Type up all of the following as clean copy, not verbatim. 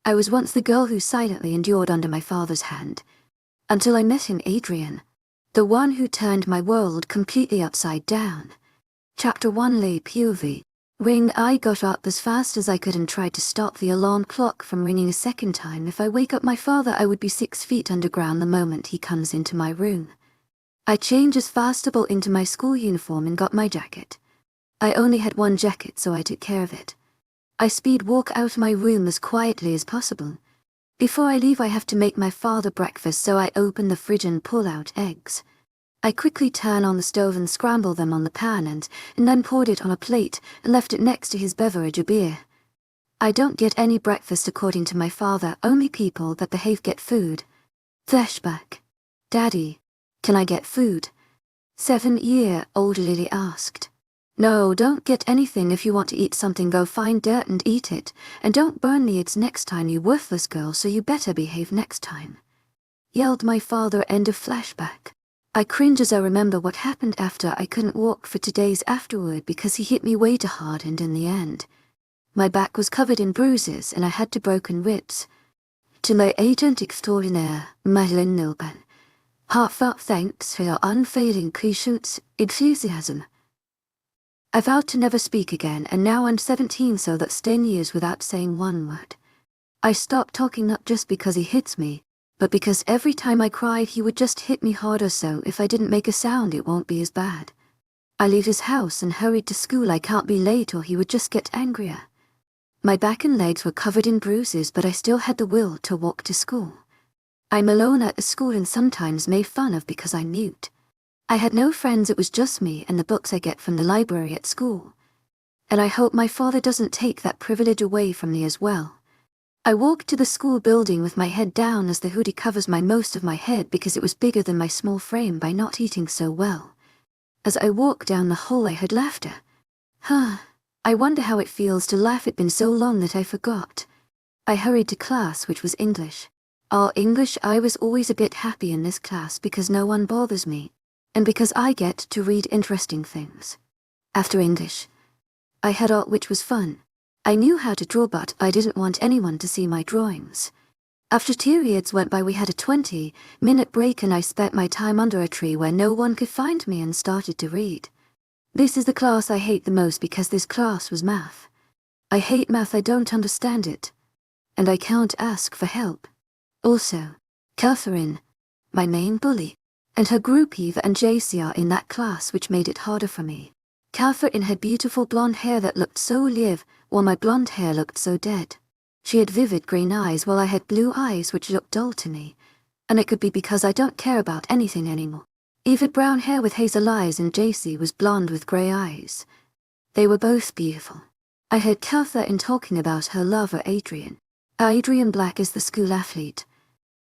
I was once the girl who silently endured under my father's hand. Until I met him, Adrian. The one who turned my world completely upside down. Chapter 1 Le POV. Ring. I got up as fast as I could and tried to stop the alarm clock from ringing a second time. If I wake up my father, I would be 6 feet underground the moment he comes into my room. I changed as fastable into my school uniform and got my jacket. I only had one jacket, so I took care of it. I speed walk out my room as quietly as possible. Before I leave, I have to make my father breakfast, so I open the fridge and pull out eggs. I quickly turn on the stove and scramble them on the pan and then poured it on a plate and left it next to his beverage, a beer. I don't get any breakfast according to my father, only people that behave get food. Flashback. Daddy, can I get food? 7-year-old Lily asked. No, don't get anything. If you want to eat something, go find dirt and eat it, and don't burn the eggs next time, you worthless girl, so you better behave next time. Yelled my father. End of flashback. I cringe as I remember what happened after. I couldn't walk for 2 days afterward because he hit me way too hard, and in the end, my back was covered in bruises and I had 2 broken ribs. To my agent extraordinaire, Lycan Love Tales. Heartfelt thanks for your unfailing patience, enthusiasm. I vowed to never speak again, and now I'm 17, so that's 10 years without saying one word. I stopped talking not just because he hits me, but because every time I cried he would just hit me harder, so if I didn't make a sound it won't be as bad. I leave his house and hurried to school. I can't be late or he would just get angrier. My back and legs were covered in bruises, but I still had the will to walk to school. I'm alone at the school and sometimes made fun of because I'm mute. I had no friends, it was just me and the books I get from the library at school. And I hope my father doesn't take that privilege away from me as well. I walked to the school building with my head down as the hoodie covers most of my head because it was bigger than my small frame by not eating so well. As I walked down the hall I heard laughter. I wonder how it feels to laugh. It'd been so long that I forgot. I hurried to class, which was English. English. I was always a bit happy in this class because no one bothers me. And because I get to read interesting things. After English, I had art, which was fun. I knew how to draw, but I didn't want anyone to see my drawings. After periods went by, we had a 20-minute break and I spent my time under a tree where no one could find me and started to read. This is the class I hate the most because this class was math. I hate math, I don't understand it. And I can't ask for help. Also, Catherine, my main bully, and her group Eva and JC are in that class, which made it harder for me. Catherine had beautiful blonde hair that looked so live, while my blonde hair looked so dead. She had vivid green eyes while I had blue eyes which looked dull to me. And it could be because I don't care about anything anymore. Eva had brown hair with hazel eyes and JC was blonde with grey eyes. They were both beautiful. I heard Catherine talking about her lover Adrian. Adrian Black is the school athlete.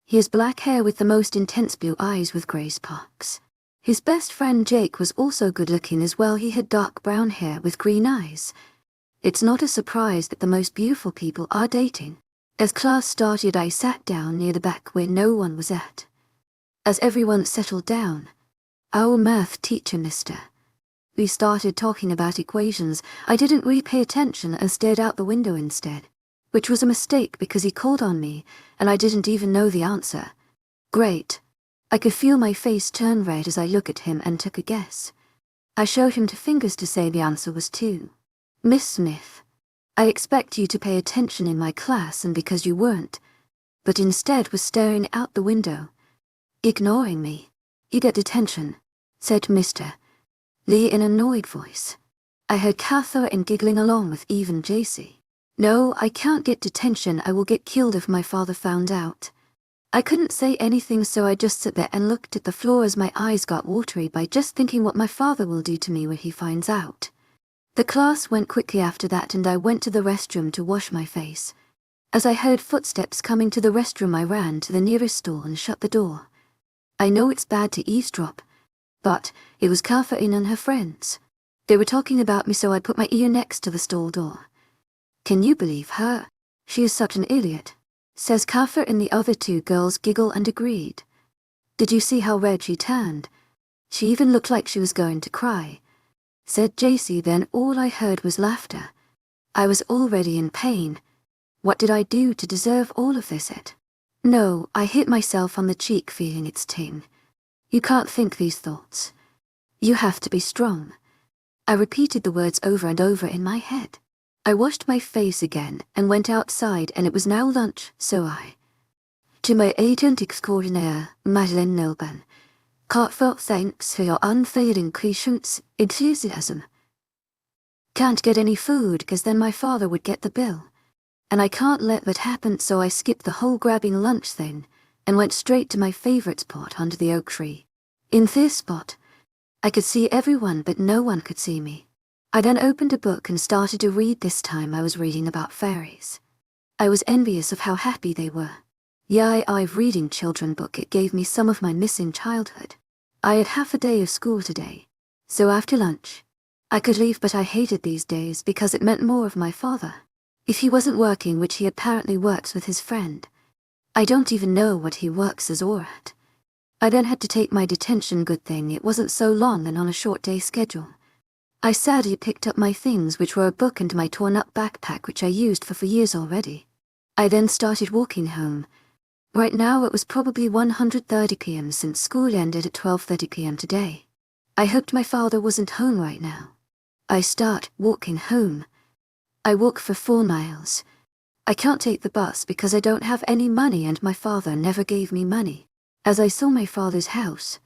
He has black hair with the most intense blue eyes with grey sparks. His best friend Jake was also good looking as well. He had dark brown hair with green eyes. It's not a surprise that the most beautiful people are dating. As class started I sat down near the back where no one was at. As everyone settled down, our math teacher Mr. We started talking about equations. I didn't really pay attention and stared out the window instead. Which was a mistake because he called on me, and I didn't even know the answer. Great. I could feel my face turn red as I looked at him and took a guess. I showed him 2 fingers to say the answer was 2. Miss Smith, I expect you to pay attention in my class, and because you weren't, but instead was staring out the window, ignoring me, you get detention, said Mr. Lee in an annoyed voice. I heard Catherine giggling along with even JC. No, I can't get detention. I will get killed if my father found out. I couldn't say anything, so I just sat there and looked at the floor as my eyes got watery by just thinking what my father will do to me when he finds out. The class went quickly after that and I went to the restroom to wash my face. As I heard footsteps coming to the restroom, I ran to the nearest stall and shut the door. I know it's bad to eavesdrop, but it was Catherine and her friends. They were talking about me, so I put my ear next to the stall door. Can you believe her? She is such an idiot, says Catherine, and the other 2 girls giggle and agreed. Did you see how red she turned? She even looked like she was going to cry, said JC. Then all I heard was laughter. I was already in pain. What did I do to deserve all of this? No, I hit myself on the cheek feeling its ting. You can't think these thoughts. You have to be strong. I repeated the words over and over in my head. I washed my face again and went outside, and it was now lunch, so I... To my agent extraordinaire, Madeleine Nilban, heartfelt thanks for your unfailing patience, enthusiasm. Can't get any food because then my father would get the bill. And I can't let that happen, so I skipped the whole grabbing lunch thing and went straight to my favorite spot under the oak tree. In this spot, I could see everyone but no one could see me. I then opened a book and started to read. This time I was reading about fairies. I was envious of how happy they were. Yeah, I've reading children book. It gave me some of my missing childhood. I had half a day of school today, so after lunch, I could leave, but I hated these days because it meant more of my father. If he wasn't working, which he apparently works with his friend, I don't even know what he works as or at. I then had to take my detention. Good thing it wasn't so long and on a short day schedule. I sadly picked up my things, which were a book and my torn up backpack, which I used for years already. I then started walking home. Right now it was probably 1:30 p.m. since school ended at 12:30 p.m. today. I hoped my father wasn't home right now. I start walking home. I walk for 4 miles. I can't take the bus because I don't have any money and my father never gave me money. As I saw my father's house,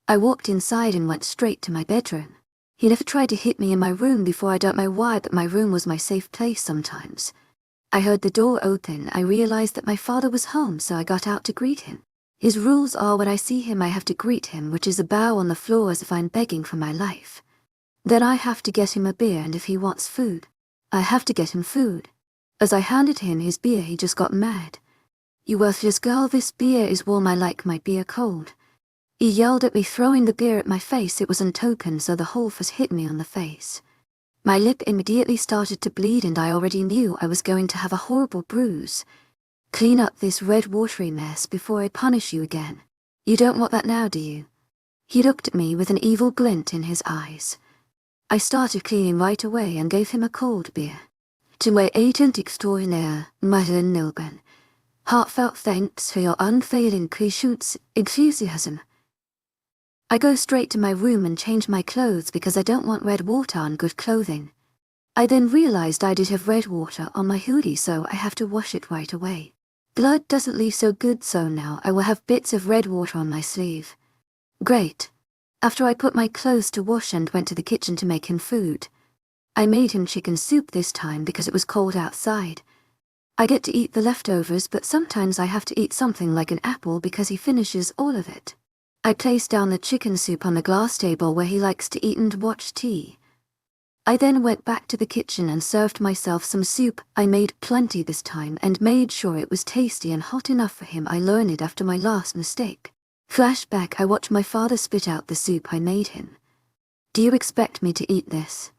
I walked inside and went straight to my bedroom. He never tried to hit me in my room before. I don't know why, but my room was my safe place sometimes. I heard the door open. I realized that my father was home, so I got out to greet him. His rules are when I see him I have to greet him, which is a bow on the floor as if I'm begging for my life. Then I have to get him a beer, and if he wants food, I have to get him food. As I handed him his beer, he just got mad. You worthless girl, this beer is warm, I like my beer cold. He yelled at me, throwing the beer at my face. It was untoken, so the whole fizz hit me on the face. My lip immediately started to bleed, and I already knew I was going to have a horrible bruise. Clean up this red watery mess before I punish you again. You don't want that now, do you? He looked at me with an evil glint in his eyes. I started cleaning right away and gave him a cold beer. To my agent extraordinaire, Madeleine Nilban, heartfelt thanks for your unfailing patience, enthusiasm. I go straight to my room and change my clothes because I don't want red water on good clothing. I then realized I did have red water on my hoodie, so I have to wash it right away. Blood doesn't leave so good, so now I will have bits of red water on my sleeve. Great. After I put my clothes to wash and went to the kitchen to make him food. I made him chicken soup this time because it was cold outside. I get to eat the leftovers, but sometimes I have to eat something like an apple because he finishes all of it. I placed down the chicken soup on the glass table where he likes to eat and watch TV. I then went back to the kitchen and served myself some soup. I made plenty this time and made sure it was tasty and hot enough for him. I learned it after my last mistake. Flashback, I watched my father spit out the soup I made him. Do you expect me to eat this?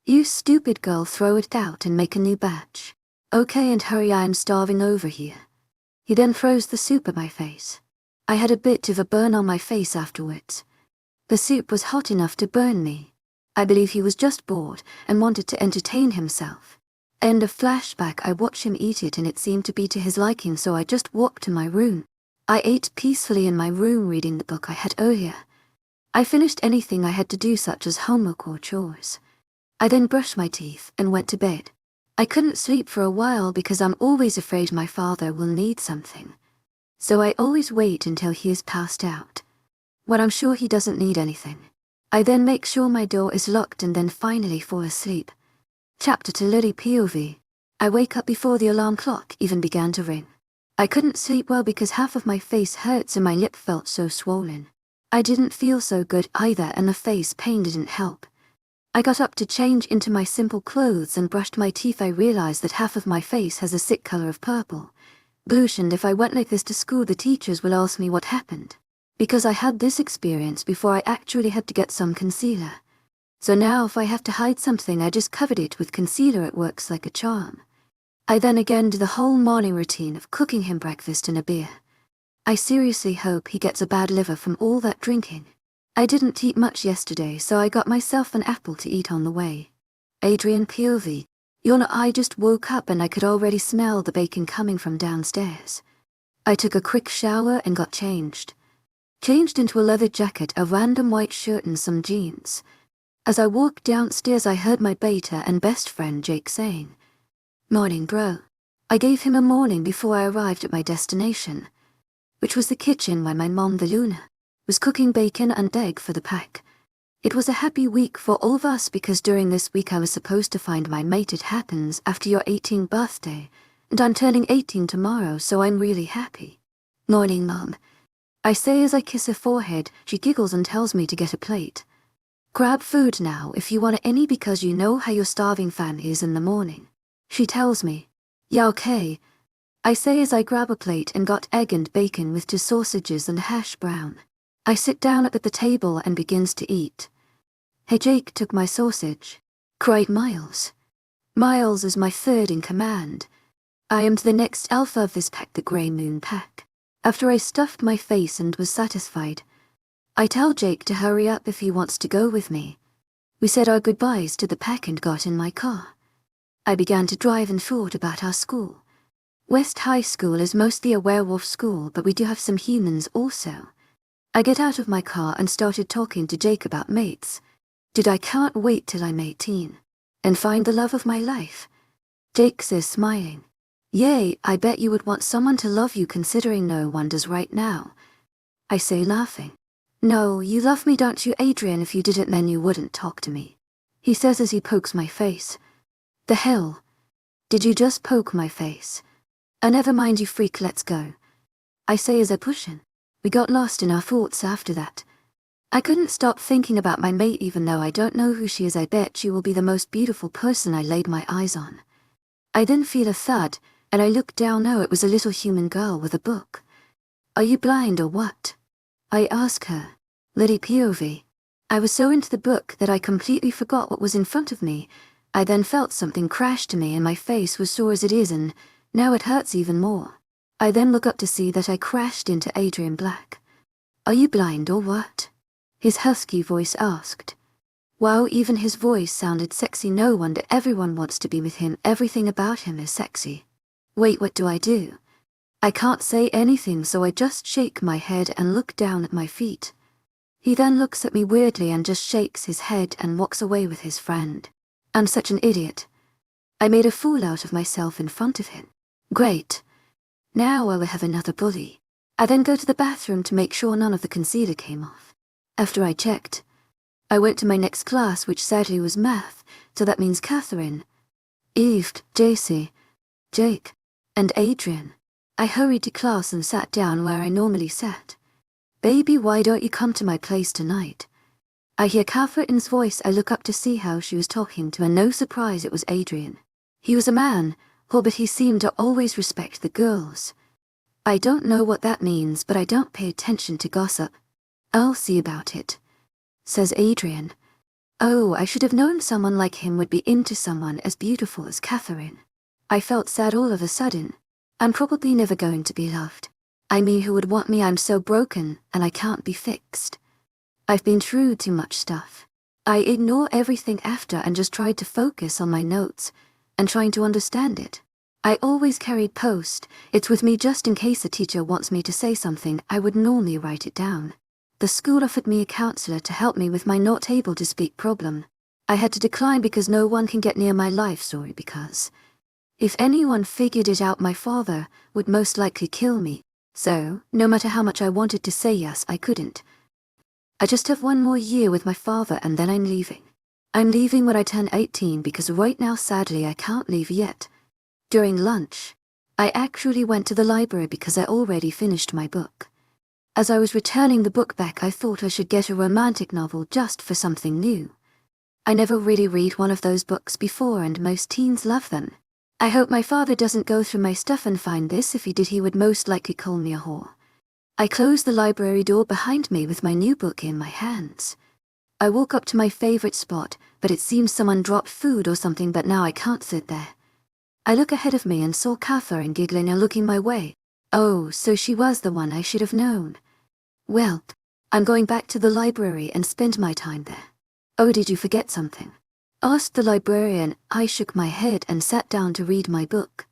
You stupid girl, throw it out and make a new batch. Okay, and hurry, I am starving over here. He then throws the soup at my face. I had a bit of a burn on my face afterwards. The soup was hot enough to burn me. I believe he was just bored and wanted to entertain himself. End of flashback, I watched him eat it and it seemed to be to his liking, so I just walked to my room. I ate peacefully in my room reading the book I had earlier. I finished anything I had to do, such as homework or chores. I then brushed my teeth and went to bed. I couldn't sleep for a while because I'm always afraid my father will need something. So I always wait until he is passed out, when I'm sure he doesn't need anything. I then make sure my door is locked and then finally fall asleep. Chapter 2 Lily POV. I wake up before the alarm clock even began to ring. I couldn't sleep well because half of my face hurts and my lip felt so swollen. I didn't feel so good either, and the face pain didn't help. I got up to change into my simple clothes and brushed my teeth. I realized that half of my face has a sick color of purple. Bluish, and if I went like this to school the teachers will ask me what happened. Because I had this experience before, I actually had to get some concealer. So now if I have to hide something, I just covered it with concealer. It works like a charm. I then again do the whole morning routine of cooking him breakfast and a beer. I seriously hope he gets a bad liver from all that drinking. I didn't eat much yesterday, so I got myself an apple to eat on the way. Adrian POV. I just woke up and I could already smell the bacon coming from downstairs. I took a quick shower and got changed. Changed into a leather jacket, a random white shirt and some jeans. As I walked downstairs I heard my beta and best friend Jake saying, "Morning, bro." I gave him a morning before I arrived at my destination, which was the kitchen where my mom, the Luna, was cooking bacon and egg for the pack. It was a happy week for all of us because during this week I was supposed to find my mate. It happens after your 18th birthday, and I'm turning 18 tomorrow, so I'm really happy. "Morning, Mom," I say as I kiss her forehead. She giggles and tells me to get a plate. "Grab food now if you want any because you know how your starving fan is in the morning," she tells me. "Yeah, okay," I say as I grab a plate and got egg and bacon with 2 sausages and hash brown. I sit down at the table and begins to eat. "Hey, Jake took my sausage," cried Miles. Miles is my 3rd in command. I am the next alpha of this pack, the Grey Moon pack. After I stuffed my face and was satisfied, I tell Jake to hurry up if he wants to go with me. We said our goodbyes to the pack and got in my car. I began to drive and thought about our school. West High School is mostly a werewolf school, but we do have some humans also. I get out of my car and started talking to Jake about mates. I can't wait till I'm 18 and find the love of my life. Jake says, smiling, "Yay, I bet you would want someone to love you considering no one does right now." I say, laughing, "No, you love me, don't you, Adrian? If you didn't, then you wouldn't talk to me," he says as he pokes my face. "The hell? Did you just poke my face?" Never mind, you freak, let's go," I say as I push in. We got lost in our thoughts after that. I couldn't stop thinking about my mate even though I don't know who she is. I bet she will be the most beautiful person I laid my eyes on. I then feel a thud, and I look down. Oh, it was a little human girl with a book. "Are you blind or what?" I ask her. Liddy POV. I was so into the book that I completely forgot what was in front of me. I then felt something crash to me and my face was sore as it is, and now it hurts even more. I then look up to see that I crashed into Adrian Black. "Are you blind or what?" his husky voice asked. Wow, even his voice sounded sexy. No wonder everyone wants to be with him. Everything about him is sexy. Wait, what do? I can't say anything, so I just shake my head and look down at my feet. He then looks at me weirdly and just shakes his head and walks away with his friend. I'm such an idiot. I made a fool out of myself in front of him. Great. Now I will have another bully. I then go to the bathroom to make sure none of the concealer came off. After I checked, I went to my next class, which sadly was math, so that means Catherine, Eve, JC, Jake, and Adrian. I hurried to class and sat down where I normally sat. "Baby, why don't you come to my place tonight?" I hear Catherine's voice. I look up to see how she was talking to, and no surprise, it was Adrian. He was a man, but he seemed to always respect the girls. I don't know what that means, but I don't pay attention to gossip. "I'll see about it," says Adrian. Oh, I should have known someone like him would be into someone as beautiful as Catherine. I felt sad all of a sudden. I'm probably never going to be loved. I mean, who would want me? I'm so broken, and I can't be fixed. I've been through too much stuff. I ignore everything after and just tried to focus on my notes and trying to understand it. I always carried Post-its with me just in case a teacher wants me to say something. I would normally write it down. The school offered me a counselor to help me with my not able to speak problem. I had to decline because no one can get near my life story because if anyone figured it out, my father would most likely kill me. So, no matter how much I wanted to say yes, I couldn't. I just have 1 more year with my father and then I'm leaving. I'm leaving when I turn 18 because right now, sadly, I can't leave yet. During lunch, I actually went to the library because I already finished my book. As I was returning the book back, I thought I should get a romantic novel just for something new. I never really read one of those books before and most teens love them. I hope my father doesn't go through my stuff and find this. If he did, he would most likely call me a whore. I closed the library door behind me with my new book in my hands. I walk up to my favorite spot, but it seems someone dropped food or something, but now I can't sit there. I look ahead of me and saw Catherine giggling and looking my way. Oh, so she was the one I should have known. Well, I'm going back to the library and spend my time there. Oh, did you forget something? asked the librarian. I shook my head and sat down to read my book.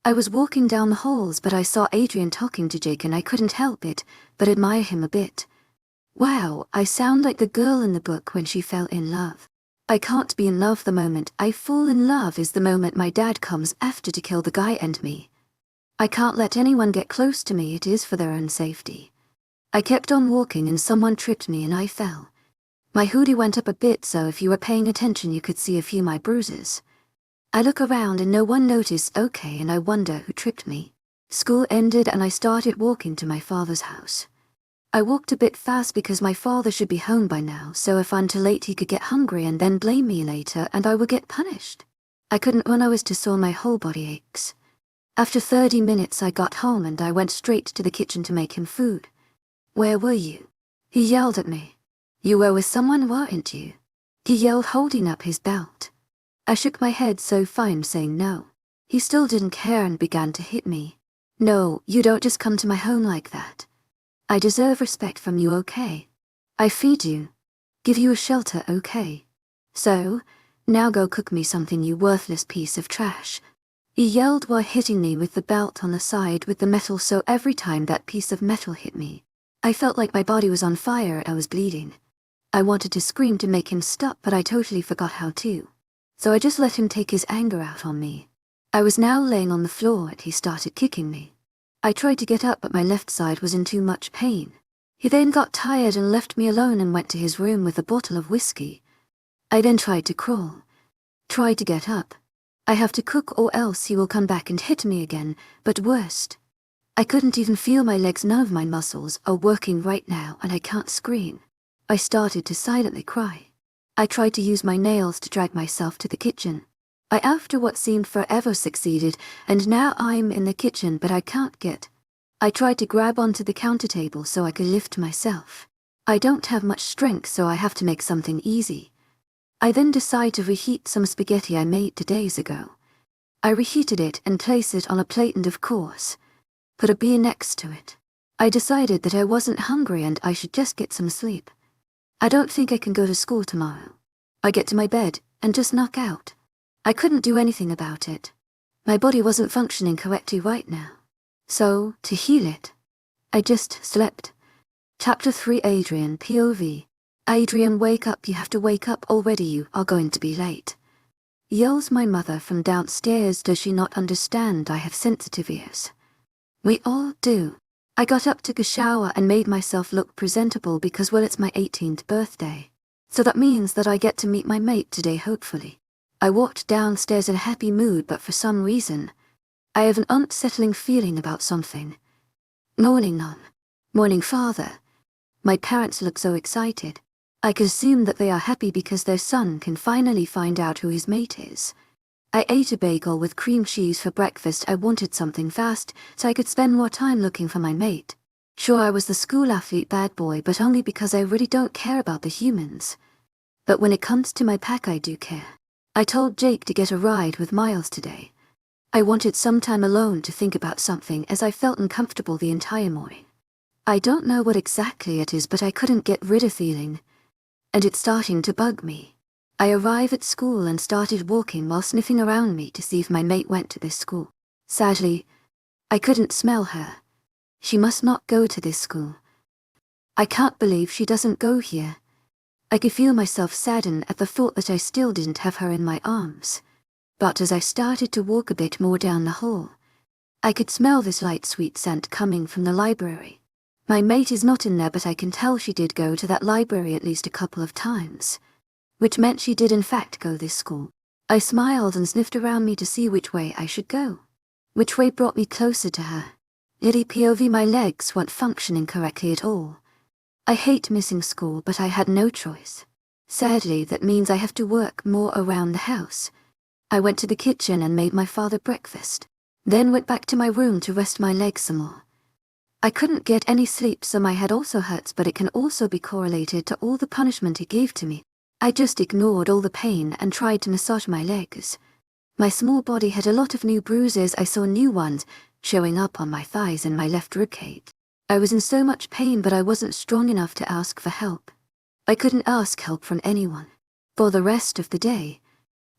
I was walking down the halls, but I saw Adrian talking to Jake and I couldn't help it but admire him a bit. Wow, I sound like the girl in the book when she fell in love. I can't be in love the moment I fall in love is the moment my dad comes after to kill the guy and me. I can't let anyone get close to me, it is for their own safety. I kept on walking and someone tripped me and I fell. My hoodie went up a bit, so if you were paying attention you could see a few of my bruises. I look around and no one noticed, okay, and I wonder who tripped me. School ended and I started walking to my father's house. I walked a bit fast because my father should be home by now, so if I'm too late he could get hungry and then blame me later and I would get punished. I couldn't run, I was too sore, my whole body aches. After 30 minutes I got home and I went straight to the kitchen to make him food. Where were you? He yelled at me. You were with someone, weren't you? He yelled, holding up his belt. I shook my head so fine, saying no. He still didn't care and began to hit me. No, you don't just come to my home like that. I deserve respect from you, okay? I feed you. Give you a shelter, okay? So, now go cook me something, you worthless piece of trash. He yelled while hitting me with the belt on the side with the metal, so every time that piece of metal hit me, I felt like my body was on fire and I was bleeding. I wanted to scream to make him stop, but I totally forgot how to. So I just let him take his anger out on me. I was now laying on the floor and he started kicking me. I tried to get up, but my left side was in too much pain. He then got tired and left me alone and went to his room with a bottle of whiskey. I then tried to crawl. Tried to get up. I have to cook or else he will come back and hit me again, but worst. I couldn't even feel my legs, none of my muscles are working right now and I can't scream. I started to silently cry. I tried to use my nails to drag myself to the kitchen. I, after what seemed forever, succeeded, and now I'm in the kitchen, but I can't get. I tried to grab onto the counter table so I could lift myself. I don't have much strength, so I have to make something easy. I then decide to reheat some spaghetti I made 2 days ago. I reheated it and placed it on a plate and, of course, put a beer next to it. I decided that I wasn't hungry and I should just get some sleep. I don't think I can go to school tomorrow. I get to my bed and just knock out. I couldn't do anything about it. My body wasn't functioning correctly right now. So, to heal it, I just slept. Chapter 3, Adrian, POV. Adrian, wake up, you have to wake up already, you are going to be late. Yells my mother from downstairs. Does she not understand I have sensitive ears? We all do. I got up, took a shower and made myself look presentable because, well, it's my 18th birthday. So that means that I get to meet my mate today, hopefully. I walked downstairs in a happy mood, but for some reason, I have an unsettling feeling about something. Morning, Mom. Morning, Father. My parents look so excited. I could assume that they are happy because their son can finally find out who his mate is. I ate a bagel with cream cheese for breakfast. I wanted something fast so I could spend more time looking for my mate. Sure, I was the school athlete bad boy, but only because I really don't care about the humans. But when it comes to my pack, I do care. I told Jake to get a ride with Miles today. I wanted some time alone to think about something as I felt uncomfortable the entire morning. I don't know what exactly it is, but I couldn't get rid of feeling, and it's starting to bug me. I arrive at school and started walking while sniffing around me to see if my mate went to this school. Sadly, I couldn't smell her. She must not go to this school. I can't believe she doesn't go here. I could feel myself sadden at the thought that I still didn't have her in my arms. But as I started to walk a bit more down the hall, I could smell this light sweet scent coming from the library. My mate is not in there, but I can tell she did go to that library at least a couple of times, which meant she did in fact go this school. I smiled and sniffed around me to see which way I should go. Which way brought me closer to her. Liddy POV, my legs weren't functioning correctly at all. I hate missing school, but I had no choice. Sadly, that means I have to work more around the house. I went to the kitchen and made my father breakfast, then went back to my room to rest my legs some more. I couldn't get any sleep, so my head also hurts, but it can also be correlated to all the punishment he gave to me. I just ignored all the pain and tried to massage my legs. My small body had a lot of new bruises. I saw new ones showing up on my thighs and my left ribcage. I was in so much pain, but I wasn't strong enough to ask for help. I couldn't ask help from anyone. For the rest of the day,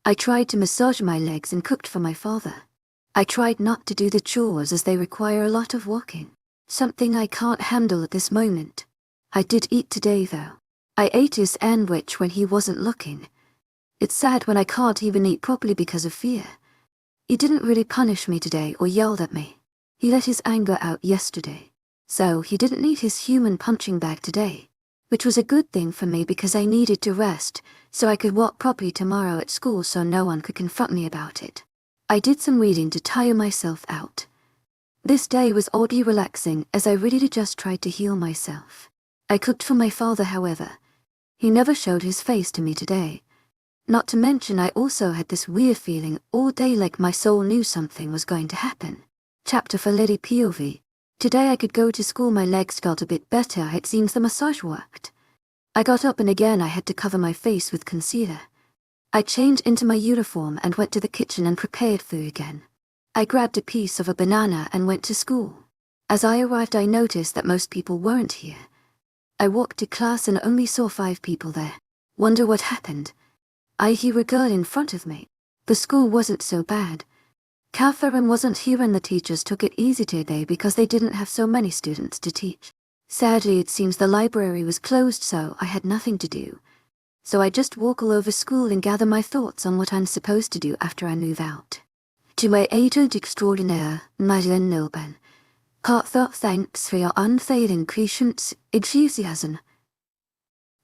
I tried to massage my legs and cooked for my father. I tried not to do the chores as they require a lot of walking, something I can't handle at this moment. I did eat today though. I ate his sandwich when he wasn't looking. It's sad when I can't even eat properly because of fear. He didn't really punish me today or yelled at me. He let his anger out yesterday. So he didn't need his human punching bag today, which was a good thing for me because I needed to rest so I could walk properly tomorrow at school so no one could confront me about it. I did some reading to tire myself out. This day was oddly relaxing as I really just tried to heal myself. I cooked for my father, however. He never showed his face to me today. Not to mention I also had this weird feeling all day like my soul knew something was going to happen. Chapter for Lady POV. Today I could go to school, my legs felt a bit better, it seems the massage worked. I got up and again I had to cover my face with concealer. I changed into my uniform and went to the kitchen and prepared food again. I grabbed a piece of a banana and went to school. As I arrived I noticed that most people weren't here. I walked to class and only saw 5 people there. Wonder what happened. I hear a girl in front of me. The school wasn't so bad. Catherine wasn't here and the teachers took it easy today because they didn't have so many students to teach. Sadly it seems the library was closed so I had nothing to do. So I just walk all over school and gather my thoughts on what I'm supposed to do after I move out. To my agent extraordinaire, Lycan Love Tales. Heartfelt thanks for your unfailing patience, enthusiasm.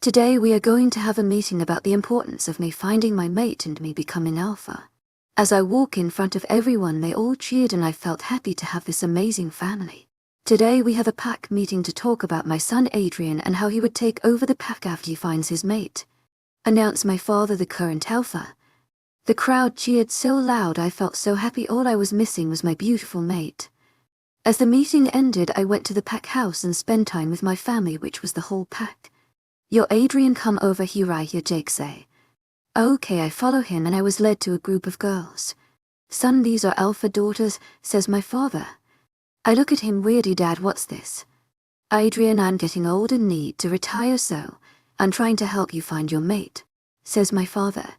Today we are going to have a meeting about the importance of me finding my mate and me becoming alpha. As I walk in front of everyone they all cheered and I felt happy to have this amazing family. Today we have a pack meeting to talk about my son Adrian and how he would take over the pack after he finds his mate. Announced my father, the current alpha. The crowd cheered so loud I felt so happy, all I was missing was my beautiful mate. As the meeting ended I went to the pack house and spent time with my family, which was the whole pack. Yo Adrian, come over here, I hear Jake say. Okay, I follow him and I was led to a group of girls. Son, these are alpha daughters, says my father. I look at him weirdly, Dad, what's this? Adrian, I'm getting old and need to retire so I'm trying to help you find your mate, says my father.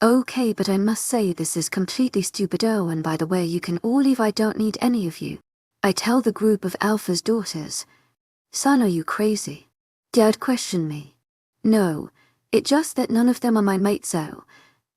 Okay, but I must say this is completely stupid. Oh, and by the way, you can all leave, I don't need any of you. I tell the group of Alpha's daughters. Son, are you crazy? Dad questioned me. No, it's just that none of them are my mate, so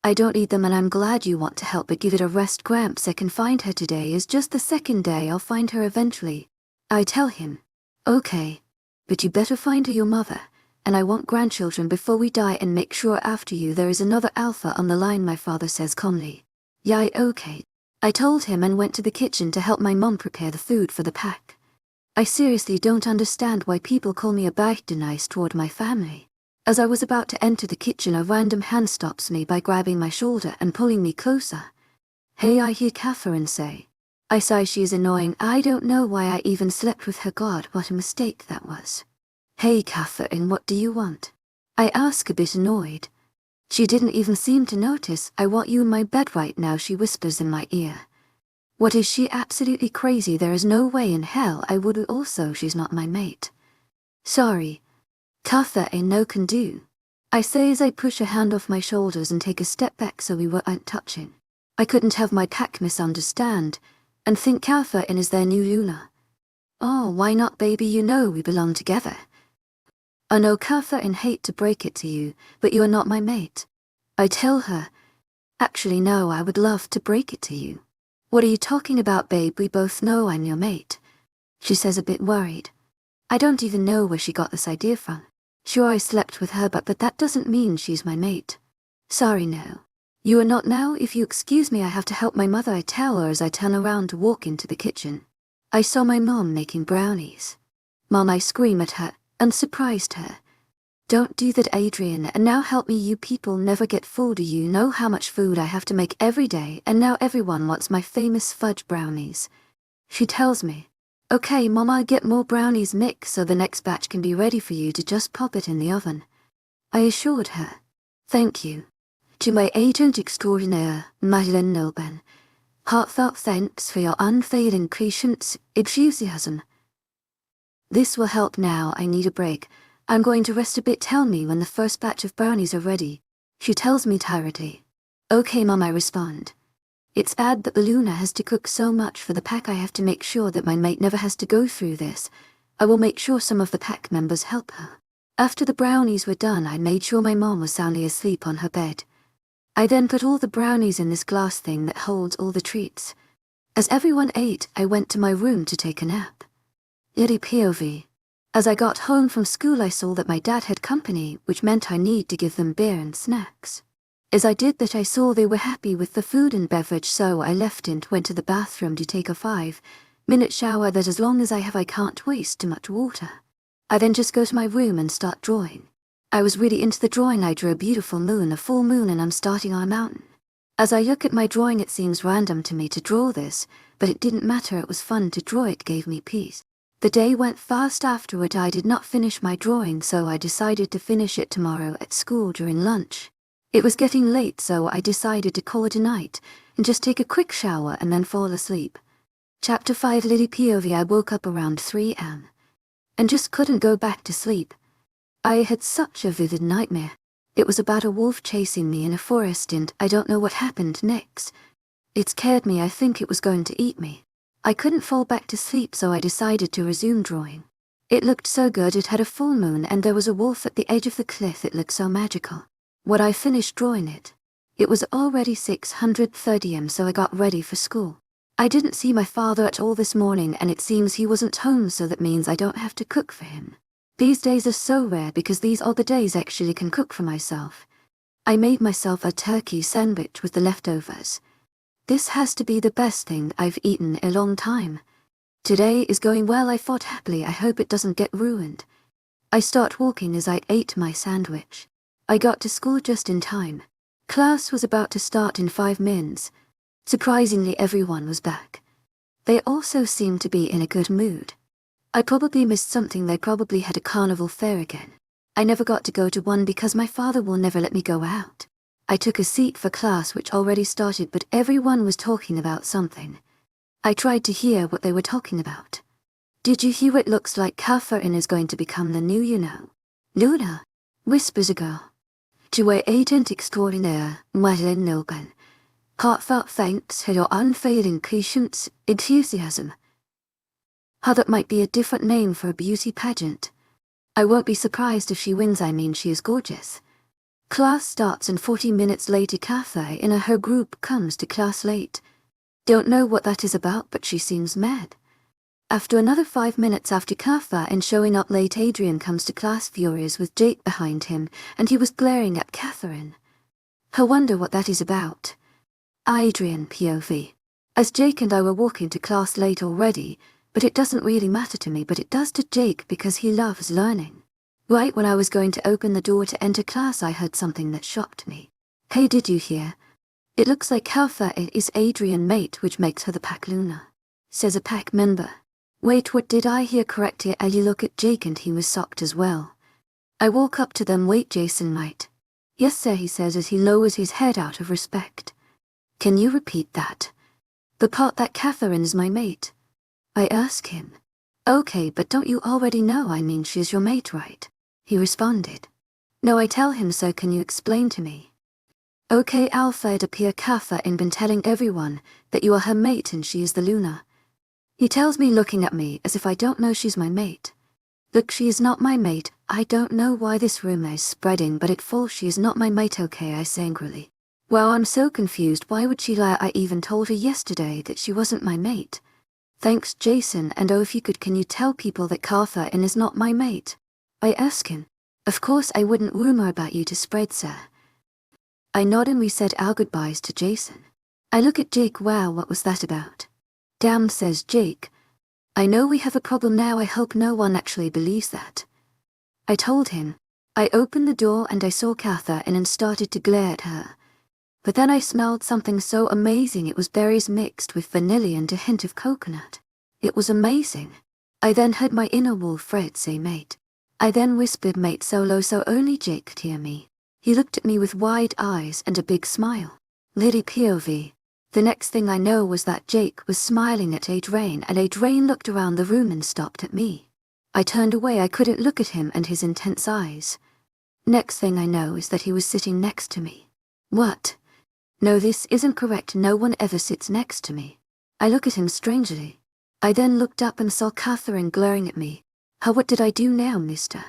I don't need them and I'm glad you want to help, but give it a rest, Gramps. I can find her. Today is just the second day, I'll find her eventually. I tell him. Okay, but you better find her your mother. And I want grandchildren before we die, and make sure after you there is another alpha on the line, my father says calmly. Yeah, okay. I told him and went to the kitchen to help my mom prepare the food for the pack. I seriously don't understand why people call me a bad nice toward my family. As I was about to enter the kitchen a random hand stops me by grabbing my shoulder and pulling me closer. Hey, I hear Catherine say. I sigh, she is annoying, I don't know why I even slept with her, God what a mistake that was. Hey Catherine, what do you want? I ask, a bit annoyed. She didn't even seem to notice. I want you in my bed right now, she whispers in my ear. What, is she absolutely crazy? There is no way in hell I would. Also, she's not my mate. Sorry. Catherine, no can do. I say as I push a hand off my shoulders and take a step back so we weren't touching. I couldn't have my pack misunderstand and think Catherine is their new Luna. Oh, why not, baby, you know we belong together. I know, Catherine, hate to break it to you, but you are not my mate. I tell her. Actually, no, I would love to break it to you. What are you talking about, babe? We both know I'm your mate. She says, a bit worried. I don't even know where she got this idea from. Sure, I slept with her, but that doesn't mean she's my mate. Sorry, no. You are not now. If you excuse me, I have to help my mother, I tell her as I turn around to walk into the kitchen. I saw my mom making brownies. Mom, I scream at her and surprised her. Don't do that, Adrian, and now help me, you people never get full. Do you know how much food I have to make every day, and now everyone wants my famous fudge brownies. She tells me, okay, Mom, I'll get more brownies mixed so the next batch can be ready for you to just pop it in the oven. I assured her. Thank you. To my agent extraordinaire, Lycan Love Tales. Heartfelt thanks for your unfailing patience, enthusiasm. This will help now, I need a break. I'm going to rest a bit. Tell me when the first batch of brownies are ready. She tells me tiredly. Okay, Mum, I respond. It's bad that the Luna has to cook so much for the pack. I have to make sure that my mate never has to go through this. I will make sure some of the pack members help her. After the brownies were done, I made sure my mom was soundly asleep on her bed. I then put all the brownies in this glass thing that holds all the treats. As everyone ate, I went to my room to take a nap. Liddy POV. As I got home from school, I saw that my dad had company, which meant I need to give them beer and snacks. As I did that, I saw they were happy with the food and beverage, so I left and went to the bathroom to take a 5-minute shower that as long as I can't waste too much water. I then just go to my room and start drawing. I was really into the drawing. I drew a beautiful moon, a full moon, and I'm starting on a mountain. As I look at my drawing, it seems random to me to draw this, but it didn't matter. It was fun to draw. It gave me peace. The day went fast afterward. I did not finish my drawing, so I decided to finish it tomorrow at school during lunch. It was getting late, so I decided to call it a night and just take a quick shower and then fall asleep. Chapter 5 Liddy POV. I woke up around 3 am and just couldn't go back to sleep. I had such a vivid nightmare. It was about a wolf chasing me in a forest and I don't know what happened next. It scared me. I think it was going to eat me. I couldn't fall back to sleep, so I decided to resume drawing. It looked so good. It had a full moon and there was a wolf at the edge of the cliff. It looked so magical. When I finished drawing it, it was already 6:30 am, so I got ready for school. I didn't see my father at all this morning, and it seems he wasn't home, so that means I don't have to cook for him. These days are so rare because these are the days I actually can cook for myself. I made myself a turkey sandwich with the leftovers. This has to be the best thing I've eaten in a long time. Today is going well, I thought happily. I hope it doesn't get ruined. I start walking as I ate my sandwich. I got to school just in time. Class was about to start in 5 minutes. Surprisingly, everyone was back. They also seemed to be in a good mood. I probably missed something. They probably had a carnival fair again. I never got to go to one because my father will never let me go out. I took a seat for class, which already started, but everyone was talking about something. I tried to hear what they were talking about. Did you hear? It looks like Catherine is going to become the new, Luna, whispers a girl. Tu es agent extraordinaire, Madeline Logan. Heartfelt thanks for your unfailing patience, enthusiasm. How that might be a different name for a beauty pageant. I won't be surprised if she wins. I mean, she is gorgeous. Class starts and 40 minutes later Catherine in her group comes to class late. Don't know what that is about, but she seems mad. After another 5 minutes after Catherine showing up late, Adrian comes to class furious with Jake behind him, and he was glaring at Catherine. I wonder what that is about. Adrian POV. As Jake and I were walking to class late already, but it doesn't really matter to me, but it does to Jake because he loves learning. Right when I was going to open the door to enter class, I heard something that shocked me. Hey, did you hear? It looks like Catherine is Adrian's mate, which makes her the pack Luna, says a pack member. Wait, what did I hear correctly? I look at Jake and he was shocked as well. I walk up to them. Wait, Jason, right? Yes, sir, he says as he lowers his head out of respect. Can you repeat that? The part that Catherine is my mate. I ask him. Okay, but don't you already know? I mean, she's your mate, right? He responded. No, I tell him so. Can you explain to me? Okay, Alpha, it appear Catherine been telling everyone that you are her mate and she is the Luna. He tells me, looking at me as if I don't know she's my mate. Look, she is not my mate. I don't know why this rumor is spreading, but it falls. She is not my mate, okay, I say angrily. Well, I'm so confused. Why would she lie? I even told her yesterday that she wasn't my mate. Thanks, Jason, and oh, if you could, can you tell people that Catherine is not my mate? I ask him. Of course I wouldn't rumor about you to spread, sir. I nod and we said our goodbyes to Jason. I look at Jake. Wow, what was that about? Damn, says Jake. I know we have a problem now. I hope no one actually believes that. I told him. I opened the door and I saw Catherine and started to glare at her. But then I smelled something so amazing. It was berries mixed with vanilla and a hint of coconut. It was amazing. I then heard my inner wolf Fred say mate. I then whispered mate so low so only Jake could hear me. He looked at me with wide eyes and a big smile. Liddy POV. The next thing I know was that Jake was smiling at Adrian, and Adrian looked around the room and stopped at me. I turned away. I couldn't look at him and his intense eyes. Next thing I know is that he was sitting next to me. What? No, this isn't correct. No one ever sits next to me. I look at him strangely. I then looked up and saw Catherine glaring at me. What did I do now, mister?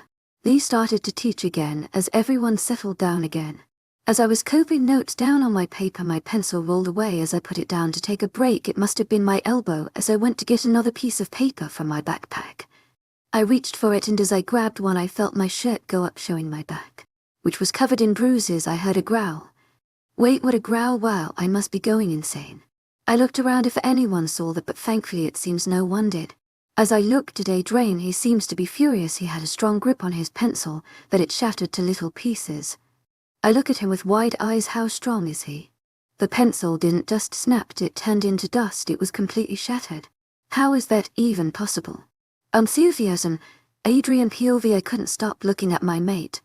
Lee started to teach again as everyone settled down again. As I was copying notes down on my paper, my pencil rolled away as I put it down to take a break. It must have been my elbow as I went to get another piece of paper from my backpack. I reached for it, and as I grabbed one I felt my shirt go up, showing my back, which was covered in bruises. I heard a growl. Wait, what? A growl? Wow, I must be going insane. I looked around if anyone saw that, but thankfully it seems no one did. As I looked at Adrian, he seems to be furious. He had a strong grip on his pencil, but it shattered to little pieces. I look at him with wide eyes. How strong is he? The pencil didn't just snap, it turned into dust. It was completely shattered. How is that even possible? Enthusiasm. Adrian POV. I couldn't stop looking at my mate.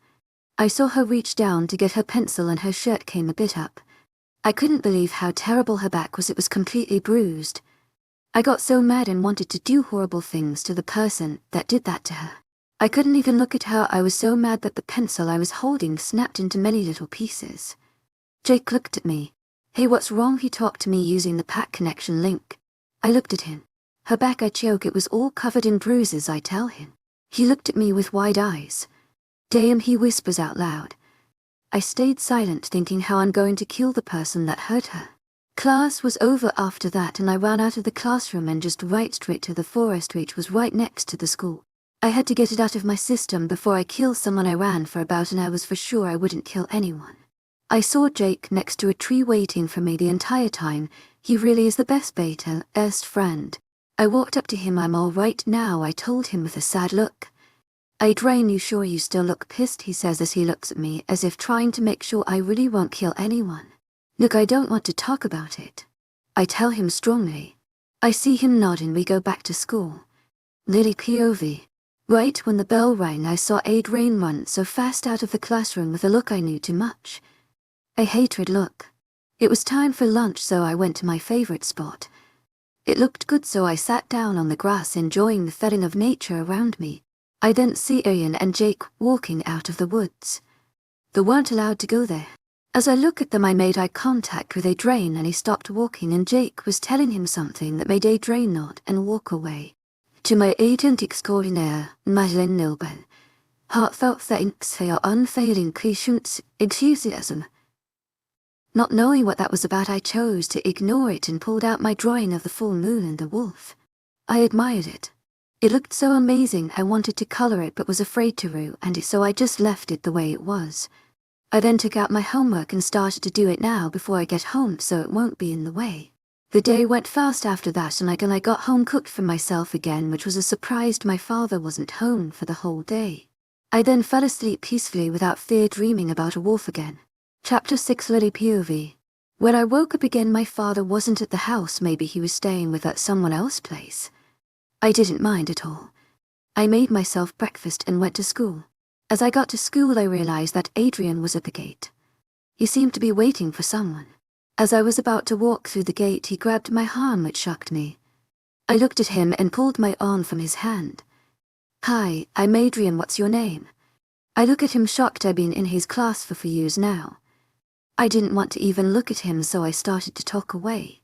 I saw her reach down to get her pencil and her shirt came a bit up. I couldn't believe how terrible her back was. It was completely bruised. I got so mad and wanted to do horrible things to the person that did that to her. I couldn't even look at her. I was so mad that the pencil I was holding snapped into many little pieces. Jake looked at me. Hey, what's wrong? He talked to me using the pack connection link. I looked at him. Her back, I choke. It was all covered in bruises, I tell him. He looked at me with wide eyes. Damn, he whispers out loud. I stayed silent, thinking how I'm going to kill the person that hurt her. Class was over after that, and I ran out of the classroom and just right straight to the forest, which was right next to the school. I had to get it out of my system before I kill someone. I ran for about an hour. I was for sure I wouldn't kill anyone. I saw Jake next to a tree waiting for me the entire time. He really is the best best friend. I walked up to him. I'm all right now, I told him with a sad look. Adrian, you sure you still look pissed? He says as he looks at me as if trying to make sure I really won't kill anyone. Look, I don't want to talk about it. I tell him strongly. I see him nod and we go back to school. Lily POV. Right when the bell rang, I saw Adrian run so fast out of the classroom with a look I knew too much. A hatred look. It was time for lunch, so I went to my favorite spot. It looked good, so I sat down on the grass enjoying the feeling of nature around me. I then see Adrian and Jake walking out of the woods. They weren't allowed to go there. As I look at them, I made eye contact with Adrian and he stopped walking, and Jake was telling him something that made Adrian nod and walk away. To my agent extraordinaire, Lycan Love Tales, heartfelt thanks for your unfailing patience, enthusiasm. Not knowing what that was about, I chose to ignore it and pulled out my drawing of the full moon and the wolf. I admired it. It looked so amazing. I wanted to color it but was afraid to, and so I just left it the way it was. I then took out my homework and started to do it now before I get home so it won't be in the way. The day went fast after that, and I got home, cooked for myself again, which was a surprise. My father wasn't home for the whole day. I then fell asleep peacefully without fear, dreaming about a wolf again. Chapter 6. Lily POV. When I woke up again, my father wasn't at the house. Maybe he was staying with at someone else's place. I didn't mind at all. I made myself breakfast and went to school. As I got to school, I realized that Adrian was at the gate. He seemed to be waiting for someone. As I was about to walk through the gate, he grabbed my arm, which shocked me. I looked at him and pulled my arm from his hand. Hi, I'm Adrian, what's your name? I look at him shocked. I've been in his class for 4 years now. I didn't want to even look at him, so I started to talk away.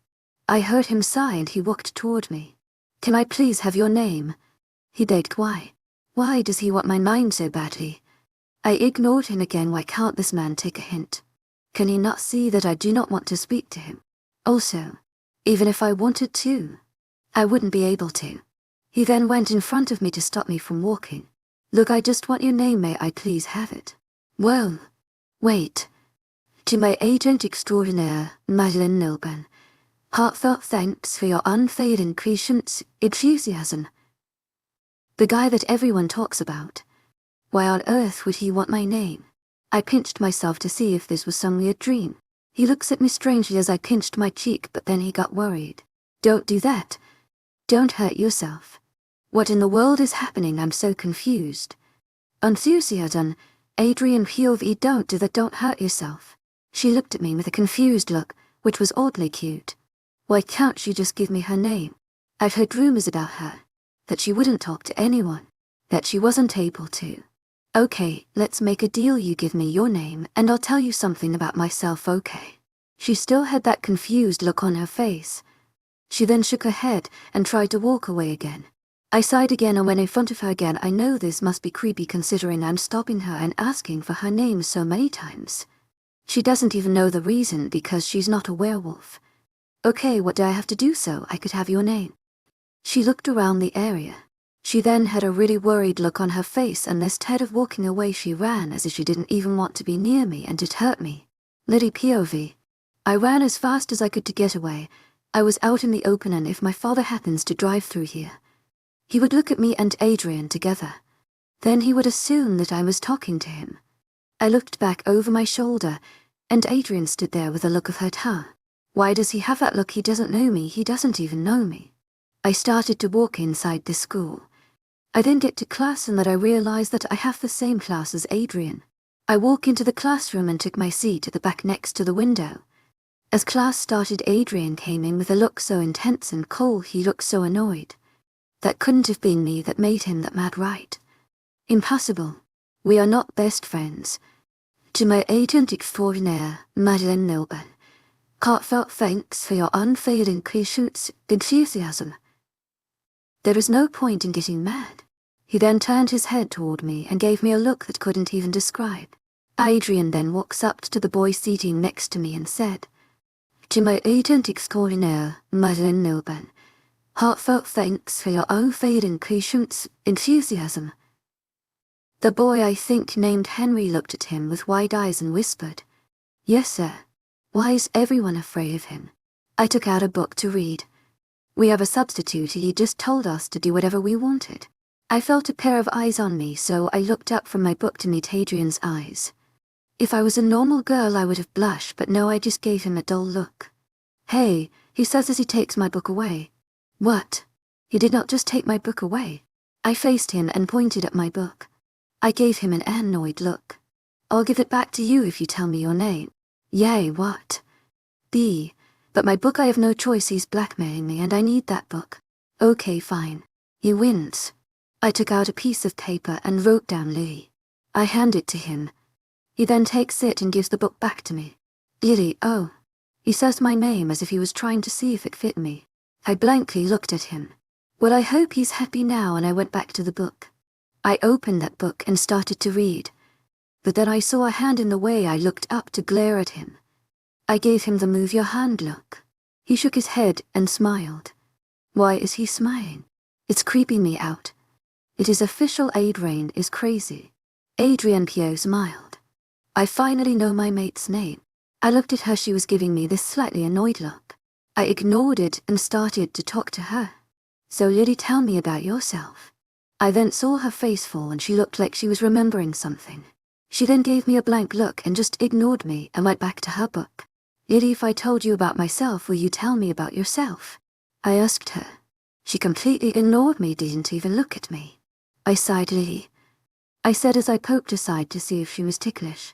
I heard him sigh and he walked toward me. Can I please have your name? He begged. Why? Why does he want my name so badly? I ignored him again. Why can't this man take a hint? Can he not see that I do not want to speak to him? Also, even if I wanted to, I wouldn't be able to. He then went in front of me to stop me from walking. Look, I just want your name, may I please have it? Well, wait. To my agent extraordinaire, Lycan Love Tales, heartfelt thanks for your unfailing patience, enthusiasm. The guy that everyone talks about. Why on earth would he want my name? I pinched myself to see if this was some weird dream. He looks at me strangely as I pinched my cheek, but then he got worried. Don't do that. Don't hurt yourself. What in the world is happening? I'm so confused. Enthusiasm. Adrian POV. Don't do that, don't hurt yourself. She looked at me with a confused look, which was oddly cute. Why can't she just give me her name? I've heard rumors about her. That she wouldn't talk to anyone. That she wasn't able to. Okay, let's make a deal. You give me your name and I'll tell you something about myself, okay? She still had that confused look on her face. She then shook her head and tried to walk away again. I sighed again and went in front of her again. I know this must be creepy considering I'm stopping her and asking for her name so many times. She doesn't even know the reason because she's not a werewolf. Okay, what do I have to do so I could have your name? She looked around the area. She then had a really worried look on her face and instead of walking away she ran as if she didn't even want to be near me and it hurt me. Liddy POV. I ran as fast as I could to get away. I was out in the open and if my father happens to drive through here, he would look at me and Adrian together. Then he would assume that I was talking to him. I looked back over my shoulder and Adrian stood there with a look of hurt. Why does he have that look? He doesn't know me. He doesn't even know me. I started to walk inside the school. I then get to class and that I realized that I have the same class as Adrian. I walk into the classroom and took my seat at the back next to the window. As class started, Adrian came in with a look so intense and cold. He looked so annoyed. That couldn't have been me that made him that mad, right? Impossible. We are not best friends. To my agent extraordinaire, Madeleine Milburn, heartfelt thanks for your unfailing patience, enthusiasm. There is no point in getting mad. He then turned his head toward me and gave me a look that couldn't even describe. Adrian then walks up to the boy sitting next to me and said, to my agent extraordinaire, Madeleine Milburn, heartfelt thanks for your unfailing patience, enthusiasm. The boy, I think named Henry, looked at him with wide eyes and whispered, yes, sir. Why is everyone afraid of him? I took out a book to read. We have a substitute. He just told us to do whatever we wanted. I felt a pair of eyes on me, so I looked up from my book to meet Adrian's eyes. If I was a normal girl, I would have blushed, but no, I just gave him a dull look. Hey, he says as he takes my book away. What? He did not just take my book away. I faced him and pointed at my book. I gave him an annoyed look. I'll give it back to you if you tell me your name. Yay, what? B. But my book, I have no choice. He's blackmailing me and I need that book. Okay, fine. He wins. I took out a piece of paper and wrote down Lily. I hand it to him. He then takes it and gives the book back to me. Lily, oh. He says my name as if he was trying to see if it fit me. I blankly looked at him. Well, I hope he's happy now, and I went back to the book. I opened that book and started to read. But then I saw a hand in the way. I looked up to glare at him. I gave him the move your hand look. He shook his head and smiled. Why is he smiling? It's creeping me out. It is official. Adrian is crazy. Adrian Pio smiled. I finally know my mate's name. I looked at her. She was giving me this slightly annoyed look. I ignored it and started to talk to her. So Lily, tell me about yourself. I then saw her face fall and she looked like she was remembering something. She then gave me a blank look and just ignored me and went back to her book. Lily, if I told you about myself, will you tell me about yourself? I asked her. She completely ignored me, didn't even look at me. I sighed. Lily, I said as I poked aside to see if she was ticklish.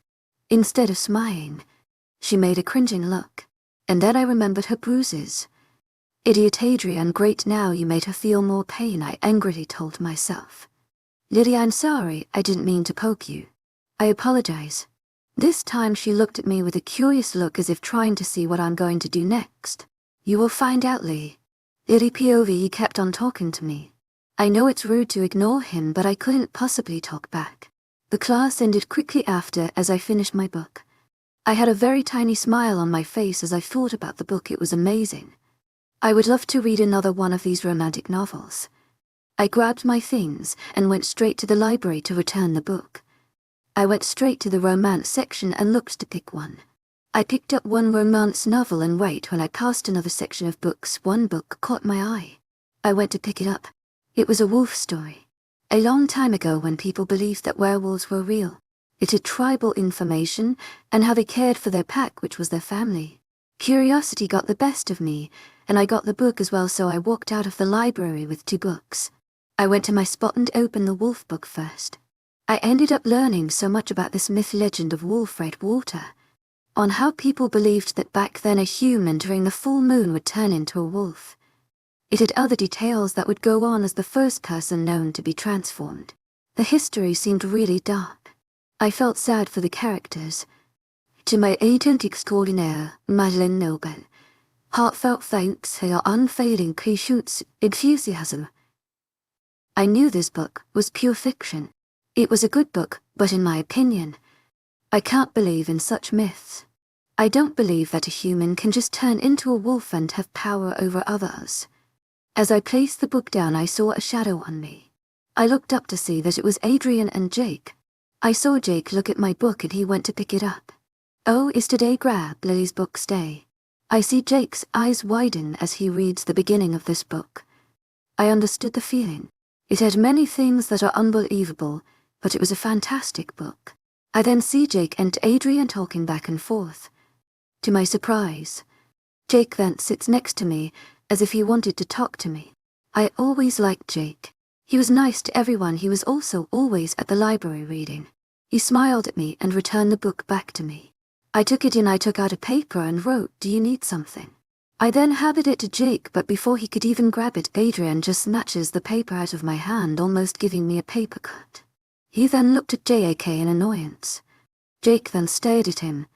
Instead of smiling, she made a cringing look. And then I remembered her bruises. Idiot Adrian, great, now you made her feel more pain, I angrily told myself. Lily, I'm sorry, I didn't mean to poke you. I apologize. This time she looked at me with a curious look as if trying to see what I'm going to do next. You will find out, Lee. Lily POV kept on talking to me. I know it's rude to ignore him, but I couldn't possibly talk back. The class ended quickly after as I finished my book. I had a very tiny smile on my face as I thought about the book. It was amazing. I would love to read another one of these romantic novels. I grabbed my things and went straight to the library to return the book. I went straight to the romance section and looked to pick one. I picked up one romance novel and wait when I passed another section of books. One book caught my eye. I went to pick it up. It was a wolf story. A long time ago when people believed that werewolves were real. It had tribal information and how they cared for their pack, which was their family. Curiosity got the best of me, and I got the book as well, so I walked out of the library with 2 books. I went to my spot and opened the wolf book first. I ended up learning so much about this myth legend of Wolf Redwater, on how people believed that back then a human during the full moon would turn into a wolf. It had other details that would go on as the first person known to be transformed. The history seemed really dark. I felt sad for the characters. To my agent extraordinaire, Madeleine Noble, heartfelt thanks for your unfailing patience, enthusiasm. I knew this book was pure fiction. It was a good book, but in my opinion, I can't believe in such myths. I don't believe that a human can just turn into a wolf and have power over others. As I placed the book down, I saw a shadow on me. I looked up to see that it was Adrian and Jake. I saw Jake look at my book and he went to pick it up. Oh, is today Grab Lily's book's day? I see Jake's eyes widen as he reads the beginning of this book. I understood the feeling. It had many things that are unbelievable, but it was a fantastic book. I then see Jake and Adrian talking back and forth. To my surprise, Jake then sits next to me as if he wanted to talk to me. I always liked Jake. He was nice to everyone. He was also always at the library reading. He smiled at me and returned the book back to me. I took it in. I took out a paper and wrote, "Do you need something?" I then handed it to Jake, but before he could even grab it, Adrian just snatches the paper out of my hand, almost giving me a paper cut. He then looked at Jake in annoyance. Jake then stared at him.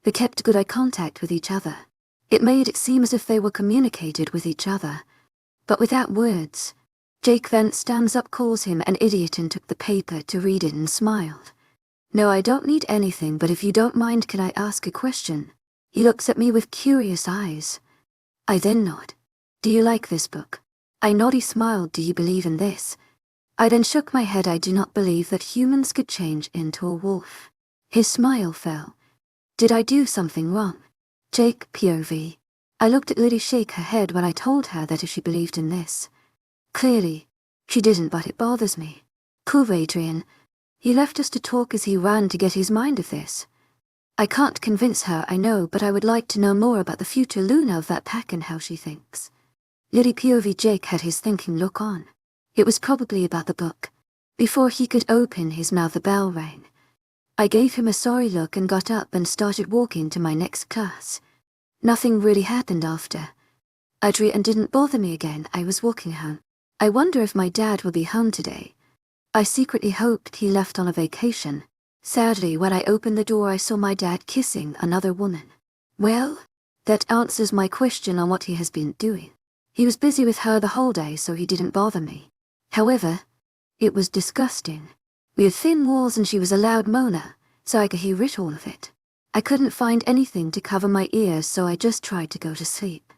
They kept good eye contact with each other. It made it seem as if they were communicated with each other, but without words. Jake then stands up, calls him an idiot, and took the paper to read it and smiled. "No, I don't need anything, but if you don't mind, can I ask a question?" He looks at me with curious eyes. I then nod. "Do you like this book?" I nod. He smiled. "Do you believe in this?" I then shook my head. I do not believe that humans could change into a wolf. His smile fell. Did I do something wrong? Jake POV. I looked at Lily shake her head when I told her that if she believed in this. Clearly, she didn't, but it bothers me. Cool, Adrian. He left us to talk as he ran to get his mind of this. I can't convince her, I know, but I would like to know more about the future Luna of that pack and how she thinks. Lily POV. Jake had his thinking look on. It was probably about the book. Before he could open his mouth, the bell rang. I gave him a sorry look and got up and started walking to my next class. Nothing really happened after. Adrian didn't bother me again. I was walking home. I wonder if my dad will be home today. I secretly hoped he left on a vacation. Sadly, when I opened the door, I saw my dad kissing another woman. Well, that answers my question on what he has been doing. He was busy with her the whole day, so he didn't bother me. However, it was disgusting. We had thin walls and she was a loud moaner, so I could hear it, all of it. I couldn't find anything to cover my ears, so I just tried to go to sleep.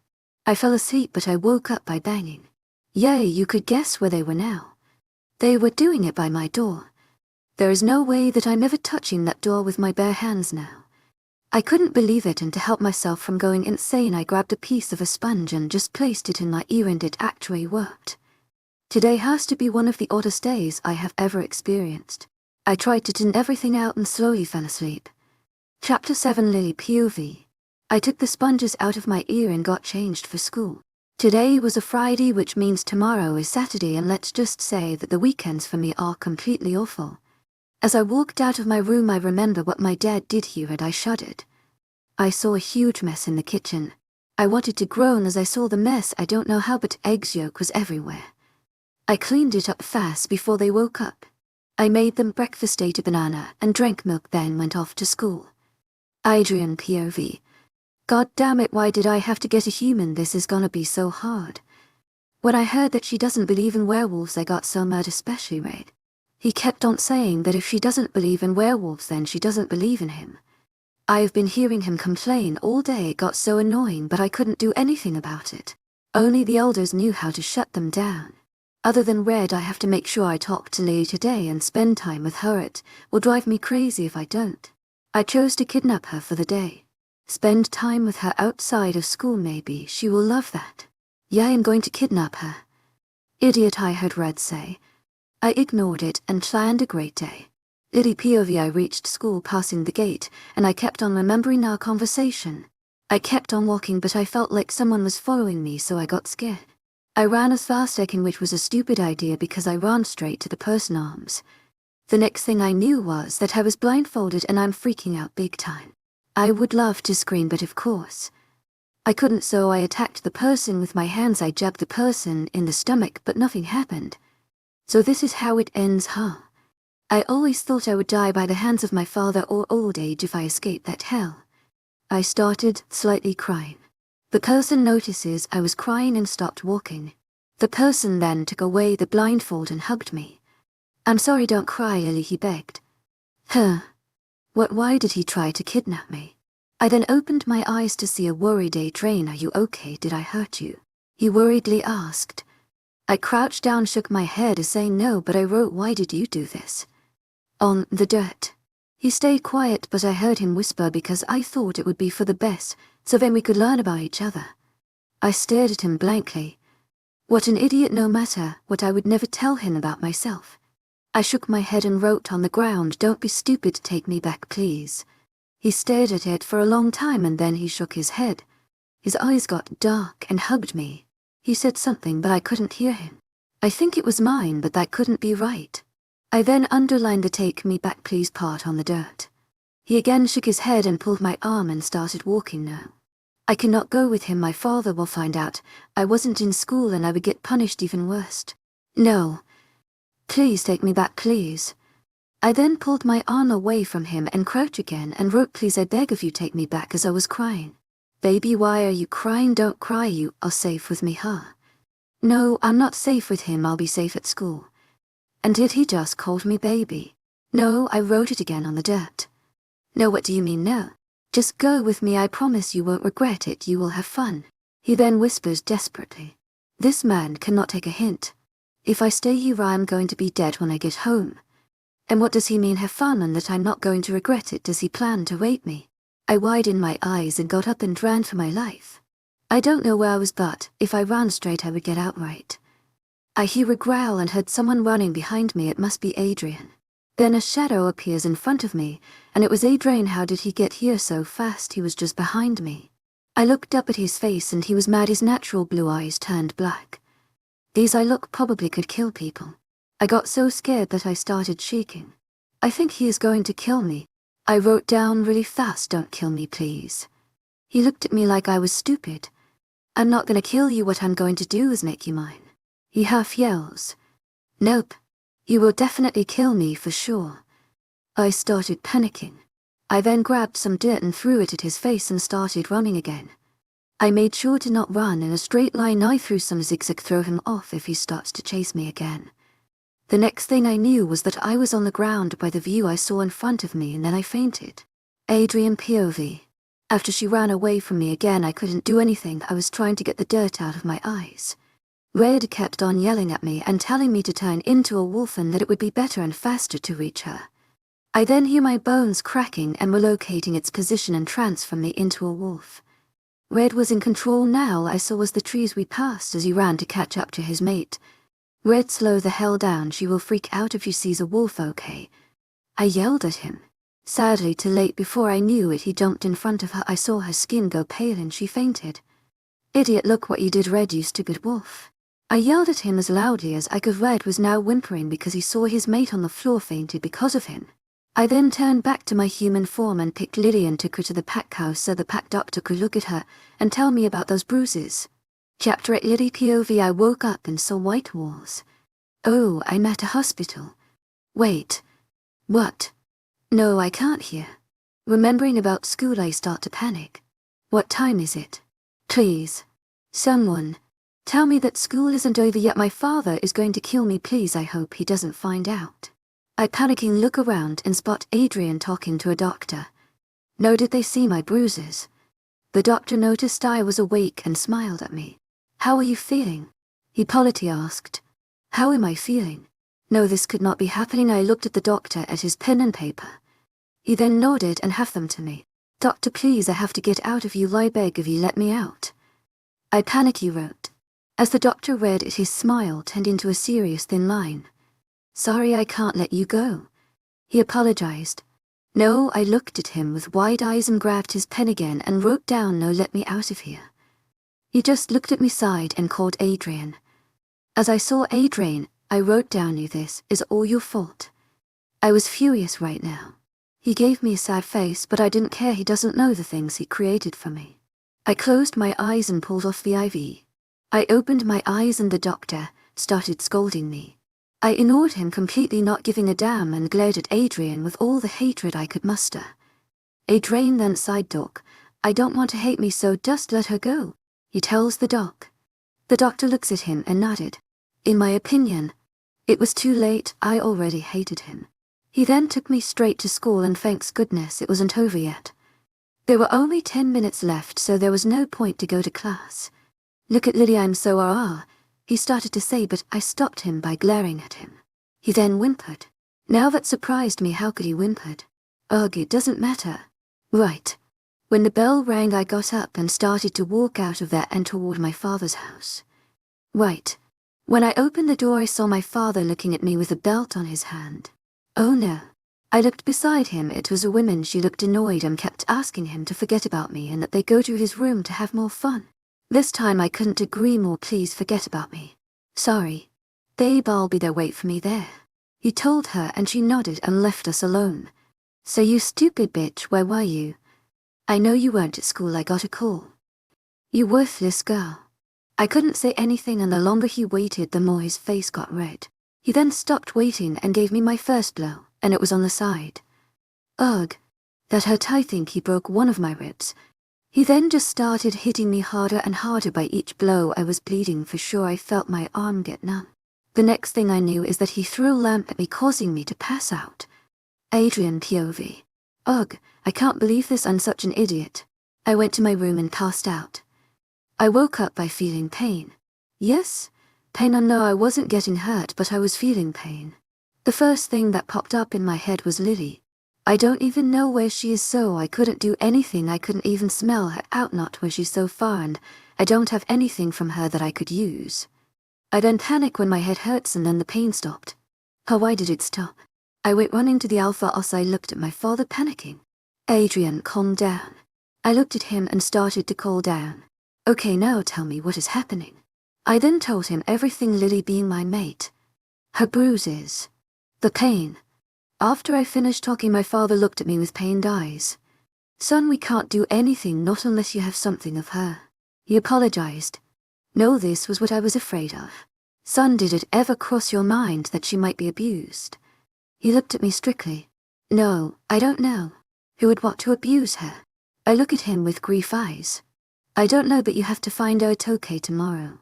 I fell asleep, but I woke up by banging. Yay, you could guess where they were now. They were doing it by my door. There is no way that I'm ever touching that door with my bare hands now. I couldn't believe it, and to help myself from going insane, I grabbed a piece of a sponge and just placed it in my ear, and it actually worked. Today has to be one of the oddest days I have ever experienced. I tried to tune everything out and slowly fell asleep. Chapter 7. Lily POV. I took the sponges out of my ear and got changed for school. Today was a Friday, which means tomorrow is Saturday, and let's just say that the weekends for me are completely awful. As I walked out of my room, I remember what my dad did here and I shuddered. I saw a huge mess in the kitchen. I wanted to groan as I saw the mess. I don't know how, but eggs yolk was everywhere. I cleaned it up fast before they woke up. I made them breakfast, ate a banana, and drank milk, then went off to school. Adrian POV. God damn it, why did I have to get a human? This is gonna be so hard. When I heard that she doesn't believe in werewolves, I got so mad, especially Red. He kept on saying that if she doesn't believe in werewolves, then she doesn't believe in him. I have been hearing him complain all day. It got so annoying, but I couldn't do anything about it. Only the elders knew how to shut them down. Other than Red, I have to make sure I talk to Lily today and spend time with her. It will drive me crazy if I don't. I chose to kidnap her for the day. Spend time with her outside of school. Maybe she will love that. Yeah, I'm going to kidnap her. Idiot, I heard Red say. I ignored it and planned a great day. Lily POV. I reached school passing the gate, and I kept on remembering our conversation. I kept on walking, but I felt like someone was following me, so I got scared. I ran as fast as I can, which was a stupid idea because I ran straight to the person's arms. The next thing I knew was that I was blindfolded and I'm freaking out big time. I would love to scream, but of course I couldn't, so I attacked the person with my hands. I jabbed the person in the stomach, but nothing happened. So this is how it ends, huh? I always thought I would die by the hands of my father or old age if I escaped that hell. I started, slightly crying. The person notices I was crying and stopped walking. The person then took away the blindfold and hugged me. "I'm sorry, don't cry, Lily," he begged. Huh. Why did he try to kidnap me? I then opened my eyes to see a worried Adrian. "Are you okay? Did I hurt you?" he worriedly asked. I crouched down, shook my head, saying no, but I wrote, "Why did you do this?" on the dirt. He stayed quiet, but I heard him whisper because I thought it would be for the best, so then we could learn about each other. I stared at him blankly. What an idiot. No matter what, I would never tell him about myself. I shook my head and wrote on the ground, "Don't be stupid, take me back, please." He stared at it for a long time and then he shook his head. His eyes got dark and hugged me. He said something but I couldn't hear him. I think it was mine, but that couldn't be right. I then underlined the "take me back please" part on the dirt. He again shook his head and pulled my arm and started walking. "No. I cannot go with him, my father will find out. I wasn't in school and I would get punished even worse. No. Please take me back, please." I then pulled my arm away from him and crouched again and wrote, "Please, I beg of you, take me back," as I was crying. "Baby, why are you crying? Don't cry, you are safe with me, huh?" "No, I'm not safe with him, I'll be safe at school." "And did he just call me baby?" "No," I wrote it again on the dirt. "No, what do you mean no? Just go with me, I promise you won't regret it, you will have fun." He then whispers desperately. This man cannot take a hint. If I stay here I am going to be dead when I get home. And what does he mean have fun and that I'm not going to regret it? Does he plan to rape me? I widened my eyes and got up and ran for my life. I don't know where I was, but if I ran straight I would get out right. I hear a growl and heard someone running behind me. It must be Adrian. Then a shadow appears in front of me, and it was Adrian. How did he get here so fast? He was just behind me. I looked up at his face and he was mad. His natural blue eyes turned black. These I look probably could kill people. I got so scared that I started shaking. I think he is going to kill me. I wrote down really fast, "Don't kill me, please." He looked at me like I was stupid. "I'm not gonna kill you. What I'm going to do is make you mine." He half yells. "Nope. You will definitely kill me for sure." I started panicking. I then grabbed some dirt and threw it at his face and started running again. I made sure to not run in a straight line. I threw some zigzag, throw him off if he starts to chase me again. The next thing I knew was that I was on the ground by the view I saw in front of me, and then I fainted. Adrian POV. After she ran away from me again, I couldn't do anything. I was trying to get the dirt out of my eyes. Red kept on yelling at me and telling me to turn into a wolf and that it would be better and faster to reach her. I then hear my bones cracking and relocating its position and transform me into a wolf. Red was in control now. I saw was the trees we passed as he ran to catch up to his mate. "Red, slow the hell down, she will freak out if she sees a wolf, okay?" I yelled at him. Sadly, too late. Before I knew it, he jumped in front of her. I saw her skin go pale and she fainted. "Idiot, look what you did, Red, you stupid wolf." I yelled at him as loudly as I could. Red was now whimpering because he saw his mate on the floor, fainted because of him. I then turned back to my human form and picked Lily and took her to the pack house so the pack doctor could look at her and tell me about those bruises. Chapter 8 Lily POV. I woke up and saw white walls. Oh, I'm at a hospital. Wait. What? No, I can't hear. Remembering about school, I start to panic. What time is it? Please. Someone. Tell me that school isn't over yet. My father is going to kill me, please. I hope he doesn't find out. I panicking look around and spot Adrian talking to a doctor. No, did they see my bruises? The doctor noticed I was awake and smiled at me. "How are you feeling?" he politely asked. How am I feeling? No, this could not be happening. I looked at the doctor at his pen and paper. He then nodded and handed them to me. "Doctor, please, I have to get out of you. I beg of you, let me out." I panicky wrote. As the doctor read it, his smile turned into a serious thin line. "Sorry, I can't let you go." He apologized. No, I looked at him with wide eyes and grabbed his pen again and wrote down, "No, let me out of here." He just looked at me, sighed, and called Adrian. As I saw Adrian, I wrote down, "This is all your fault." I was furious right now. He gave me a sad face, but I didn't care. He doesn't know the things he created for me. I closed my eyes and pulled off the IV. I opened my eyes and the doctor started scolding me. I ignored him completely, not giving a damn, and glared at Adrian with all the hatred I could muster. Adrian then sighed, "Doc, I don't want to hate me, so just let her go," he tells the doc. The doctor looks at him and nodded. In my opinion, it was too late. I already hated him. He then took me straight to school, and thanks goodness it wasn't over yet. There were only 10 minutes left, so there was no point to go to class. "Look at Lily, I'm so he started to say, but I stopped him by glaring at him. He then whimpered. Now that surprised me. How could he whimpered? Ugh, it doesn't matter. Right. When the bell rang, I got up and started to walk out of there and toward my father's house. Right. When I opened the door, I saw my father looking at me with a belt on his hand. Oh no. I looked beside him. It was a woman. She looked annoyed and kept asking him to forget about me and that they go to his room to have more fun. This time I couldn't agree more. "Please forget about me. Sorry. Babe, I'll be there. Wait for me there," he told her, and she nodded and left us alone. "So you stupid bitch, where were you?" "I know you weren't at school. I got a call." "You worthless girl." I couldn't say anything, and the longer he waited, the more his face got red. He then stopped waiting and gave me my first blow, and it was on the side. Ugh. That hurt. I think he broke one of my ribs. He then just started hitting me harder and harder. By each blow I was bleeding for sure. I felt my arm get numb. The next thing I knew is that he threw a lamp at me, causing me to pass out. Adrian POV. Ugh, I can't believe this. I'm such an idiot. I went to my room and passed out. I woke up by feeling pain. Yes, pain. I know I wasn't getting hurt, but I was feeling pain. The first thing that popped up in my head was Lily. I don't even know where she is, so I couldn't do anything. I couldn't even smell her out, not where she's so far, and I don't have anything from her that I could use. I then panic when my head hurts, and then the pain stopped. Oh, why did it stop? I went running to the Alpha Os. I looked at my father, panicking. "Adrian, calm down." I looked at him and started to calm down. "Okay, now tell me what is happening." I then told him everything, Lily being my mate. Her bruises. The pain. After I finished talking, my father looked at me with pained eyes. "Son, we can't do anything, not unless you have something of her." He apologized. "No, this was what I was afraid of. Son, did it ever cross your mind that she might be abused?" He looked at me strictly. "No, I don't know. Who would want to abuse her?" I look at him with grief eyes. "I don't know, but you have to find out. Okay, tomorrow."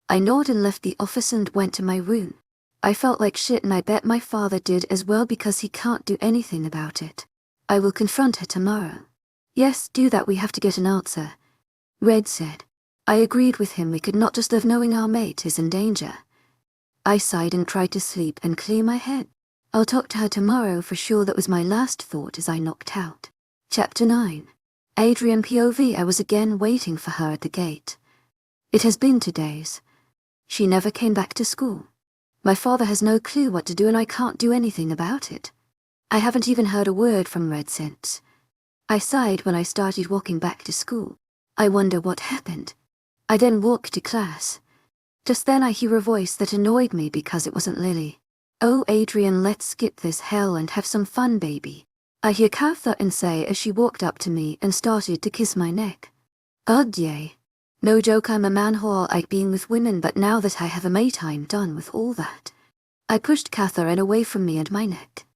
I nodded and left the office and went to my room. I felt like shit, and I bet my father did as well, because he can't do anything about it. I will confront her tomorrow. "Yes, do that. We have to get an answer," Red said. I agreed with him. We could not just live knowing our mate is in danger. I sighed and tried to sleep and clear my head. I'll talk to her tomorrow for sure. That was my last thought as I knocked out. Chapter 9. Adrian POV. I was again waiting for her at the gate. It has been 2 days. She never came back to school. My father has no clue what to do, and I can't do anything about it. I haven't even heard a word from Red since. I sighed when I started walking back to school. I wonder what happened. I then walked to class. Just then I hear a voice that annoyed me because it wasn't Lily. "Oh, Adrian, let's skip this hell and have some fun, baby," I hear Catherine say as she walked up to me and started to kiss my neck. Ugh, yay. No joke, I'm a man whore. I like being with women, but now that I have a mate, I'm done with all that. I pushed Catherine away from me and my neck.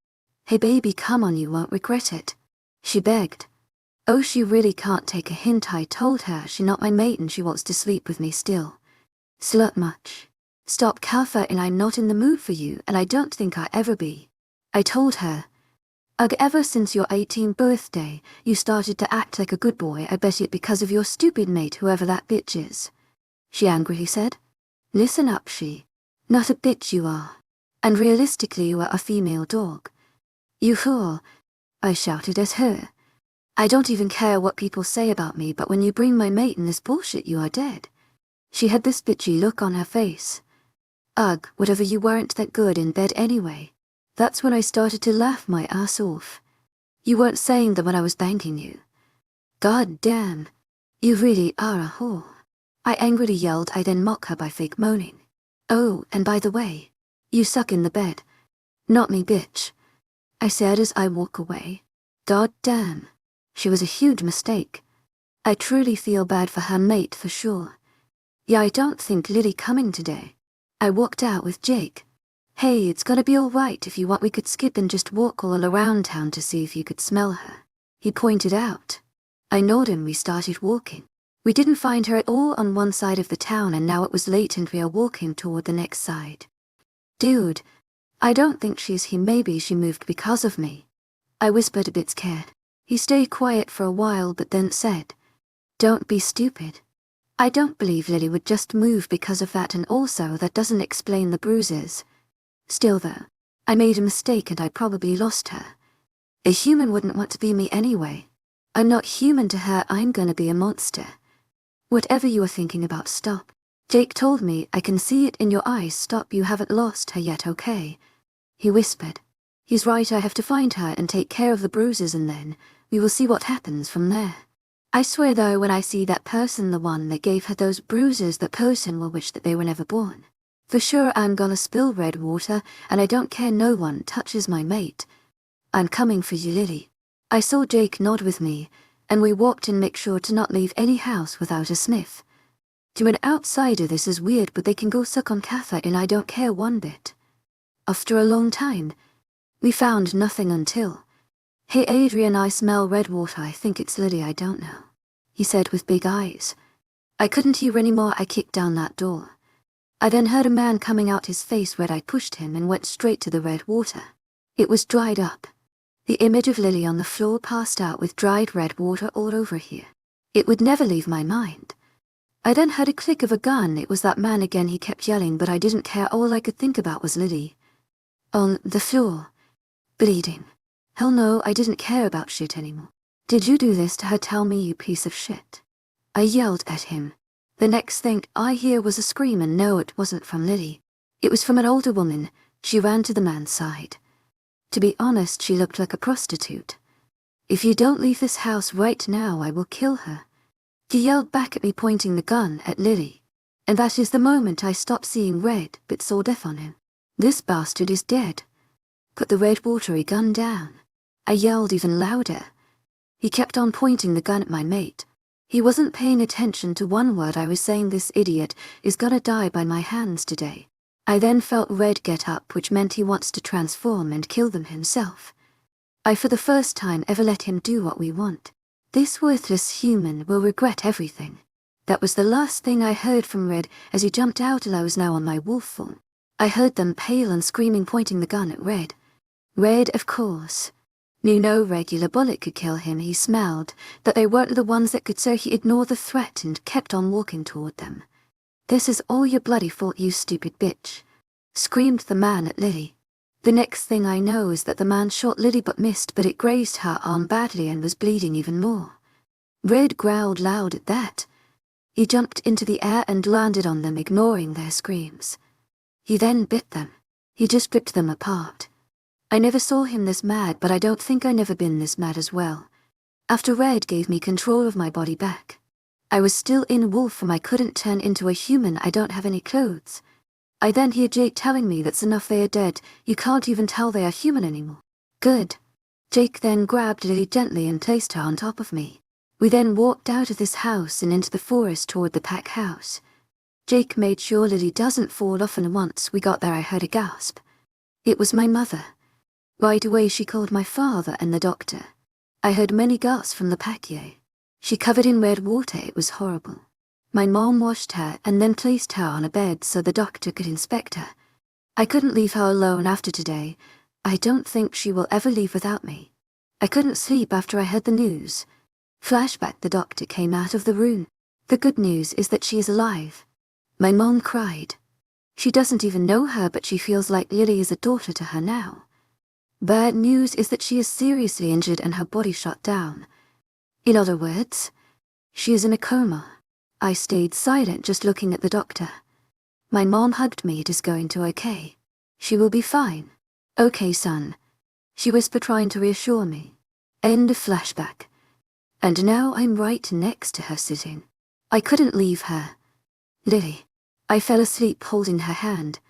"Hey baby, come on, you won't regret it," she begged. Oh, she really can't take a hint. I told her she's not my mate and she wants to sleep with me still. Slut much. "Stop, Catherine, I'm not in the mood for you, and I don't think I ever be," I told her. "Ugh, ever since your 18th birthday, you started to act like a good boy. I bet it because of your stupid mate, whoever that bitch is," she angrily said. "Listen up, she. Not a bitch you are. And realistically you are a female dog. You whore," I shouted at her. "I don't even care what people say about me, but when you bring my mate in this bullshit, you are dead." She had this bitchy look on her face. Ugh, whatever, you weren't that good in bed anyway. That's when I started to laugh my ass off. "You weren't saying that when I was banking you." "God damn. You really are a whore," I angrily yelled. I then mocked her by fake moaning. "Oh, and by the way, you suck in the bed." "Not me, bitch," I said as I walk away. God damn. She was a huge mistake. I truly feel bad for her mate for sure. Yeah, I don't think Lily coming today. I walked out with Jake. Hey, it's gonna be alright. If you want, we could skip and just walk all around town to see if you could smell her," he pointed out. I nodded and we started walking. We didn't find her at all on one side of the town, and now it was late and we are walking toward the next side. "Dude, I don't think she's here. Maybe she moved because of me," I whispered, a bit scared. He stayed quiet for a while but then said, "Don't be stupid. I don't believe Lily would just move because of that, and also that doesn't explain the bruises. Still though, I made a mistake and I probably lost her. A human wouldn't want to be me anyway. I'm not human to her. I'm gonna be a monster. Whatever you are thinking about, stop. Jake told me, I can see it in your eyes. Stop, you haven't lost her yet, okay?" he whispered. "He's right, I have to find her and take care of the bruises, and then we will see what happens from there. I swear though, when I see that person, the one that gave her those bruises, that person will wish that they were never born. For sure I'm gonna spill red water, and I don't care no one touches my mate. I'm coming for you, Lily." I saw Jake nod with me, and we walked and make sure to not leave any house without a sniff. To an outsider this is weird, but they can go suck on caffeine and I don't care one bit. After a long time, we found nothing until, "Hey Adrian, I smell red water. I think it's Lily, I don't know," he said with big eyes. I couldn't hear anymore. I kicked down that door. I then heard a man coming out, his face red. I pushed him and went straight to the red water. It was dried up. The image of Lily on the floor, passed out with dried red water all over here. It would never leave my mind. I then heard a click of a gun. It was that man again. He kept yelling, but I didn't care. All I could think about was Lily. On the floor, bleeding. Hell no, I didn't care about shit anymore. "Did you do this to her? Tell me, you piece of shit," I yelled at him. The next thing I hear was a scream, and no, it wasn't from Lily. It was from an older woman. She ran to the man's side. To be honest, she looked like a prostitute. "If you don't leave this house right now, I will kill her," he yelled back at me, pointing the gun at Lily. And that is the moment I stopped seeing red but saw death on him. "This bastard is dead. Put the red watery gun down," I yelled even louder. He kept on pointing the gun at my mate. He wasn't paying attention to one word I was saying. "This idiot is gonna die by my hands today." I then felt Red get up, which meant he wants to transform and kill them himself. I for the first time ever let him do what we want. This worthless human will regret everything. That was the last thing I heard from Red as he jumped out, and I was now on my wolf form. I heard them, pale and screaming, pointing the gun at Red. Red, of course, knew no regular bullet could kill him. He smelled that they weren't the ones that could, so he ignored the threat and kept on walking toward them. "This is all your bloody fault, you stupid bitch," screamed the man at Lily. The next thing I know is that the man shot Lily but missed, but it grazed her arm badly and was bleeding even more. Red growled loud at that. He jumped into the air and landed on them, ignoring their screams. He then bit them. He just ripped them apart. I never saw him this mad, but I don't think I never been this mad as well. After Red gave me control of my body back, I was still in wolf form. I couldn't turn into a human. I don't have any clothes. I then hear Jake telling me that's enough, they are dead. You can't even tell they are human anymore. Good. Jake then grabbed Lily gently and placed her on top of me. We then walked out of this house and into the forest toward the pack house. Jake made sure Lily doesn't fall off, and once we got there I heard a gasp. It was my mother. Right away she called my father and the doctor. I heard many gasps from the pack. She covered in red water. It was horrible. My mom washed her and then placed her on a bed so the doctor could inspect her. I couldn't leave her alone after today. I don't think she will ever leave without me. I couldn't sleep after I heard the news. Flashback: the doctor came out of the room. The good news is that she is alive. My mom cried. She doesn't even know her, but she feels like Lily is a daughter to her now. Bad news is that she is seriously injured and her body shut down. In other words, she is in a coma. I stayed silent, just looking at the doctor. My mom hugged me. "It is going to okay. She will be fine." "Okay, son," she whispered, trying to reassure me. End of flashback. And now I'm right next to her, sitting. I couldn't leave her. Lily. I fell asleep holding her hand.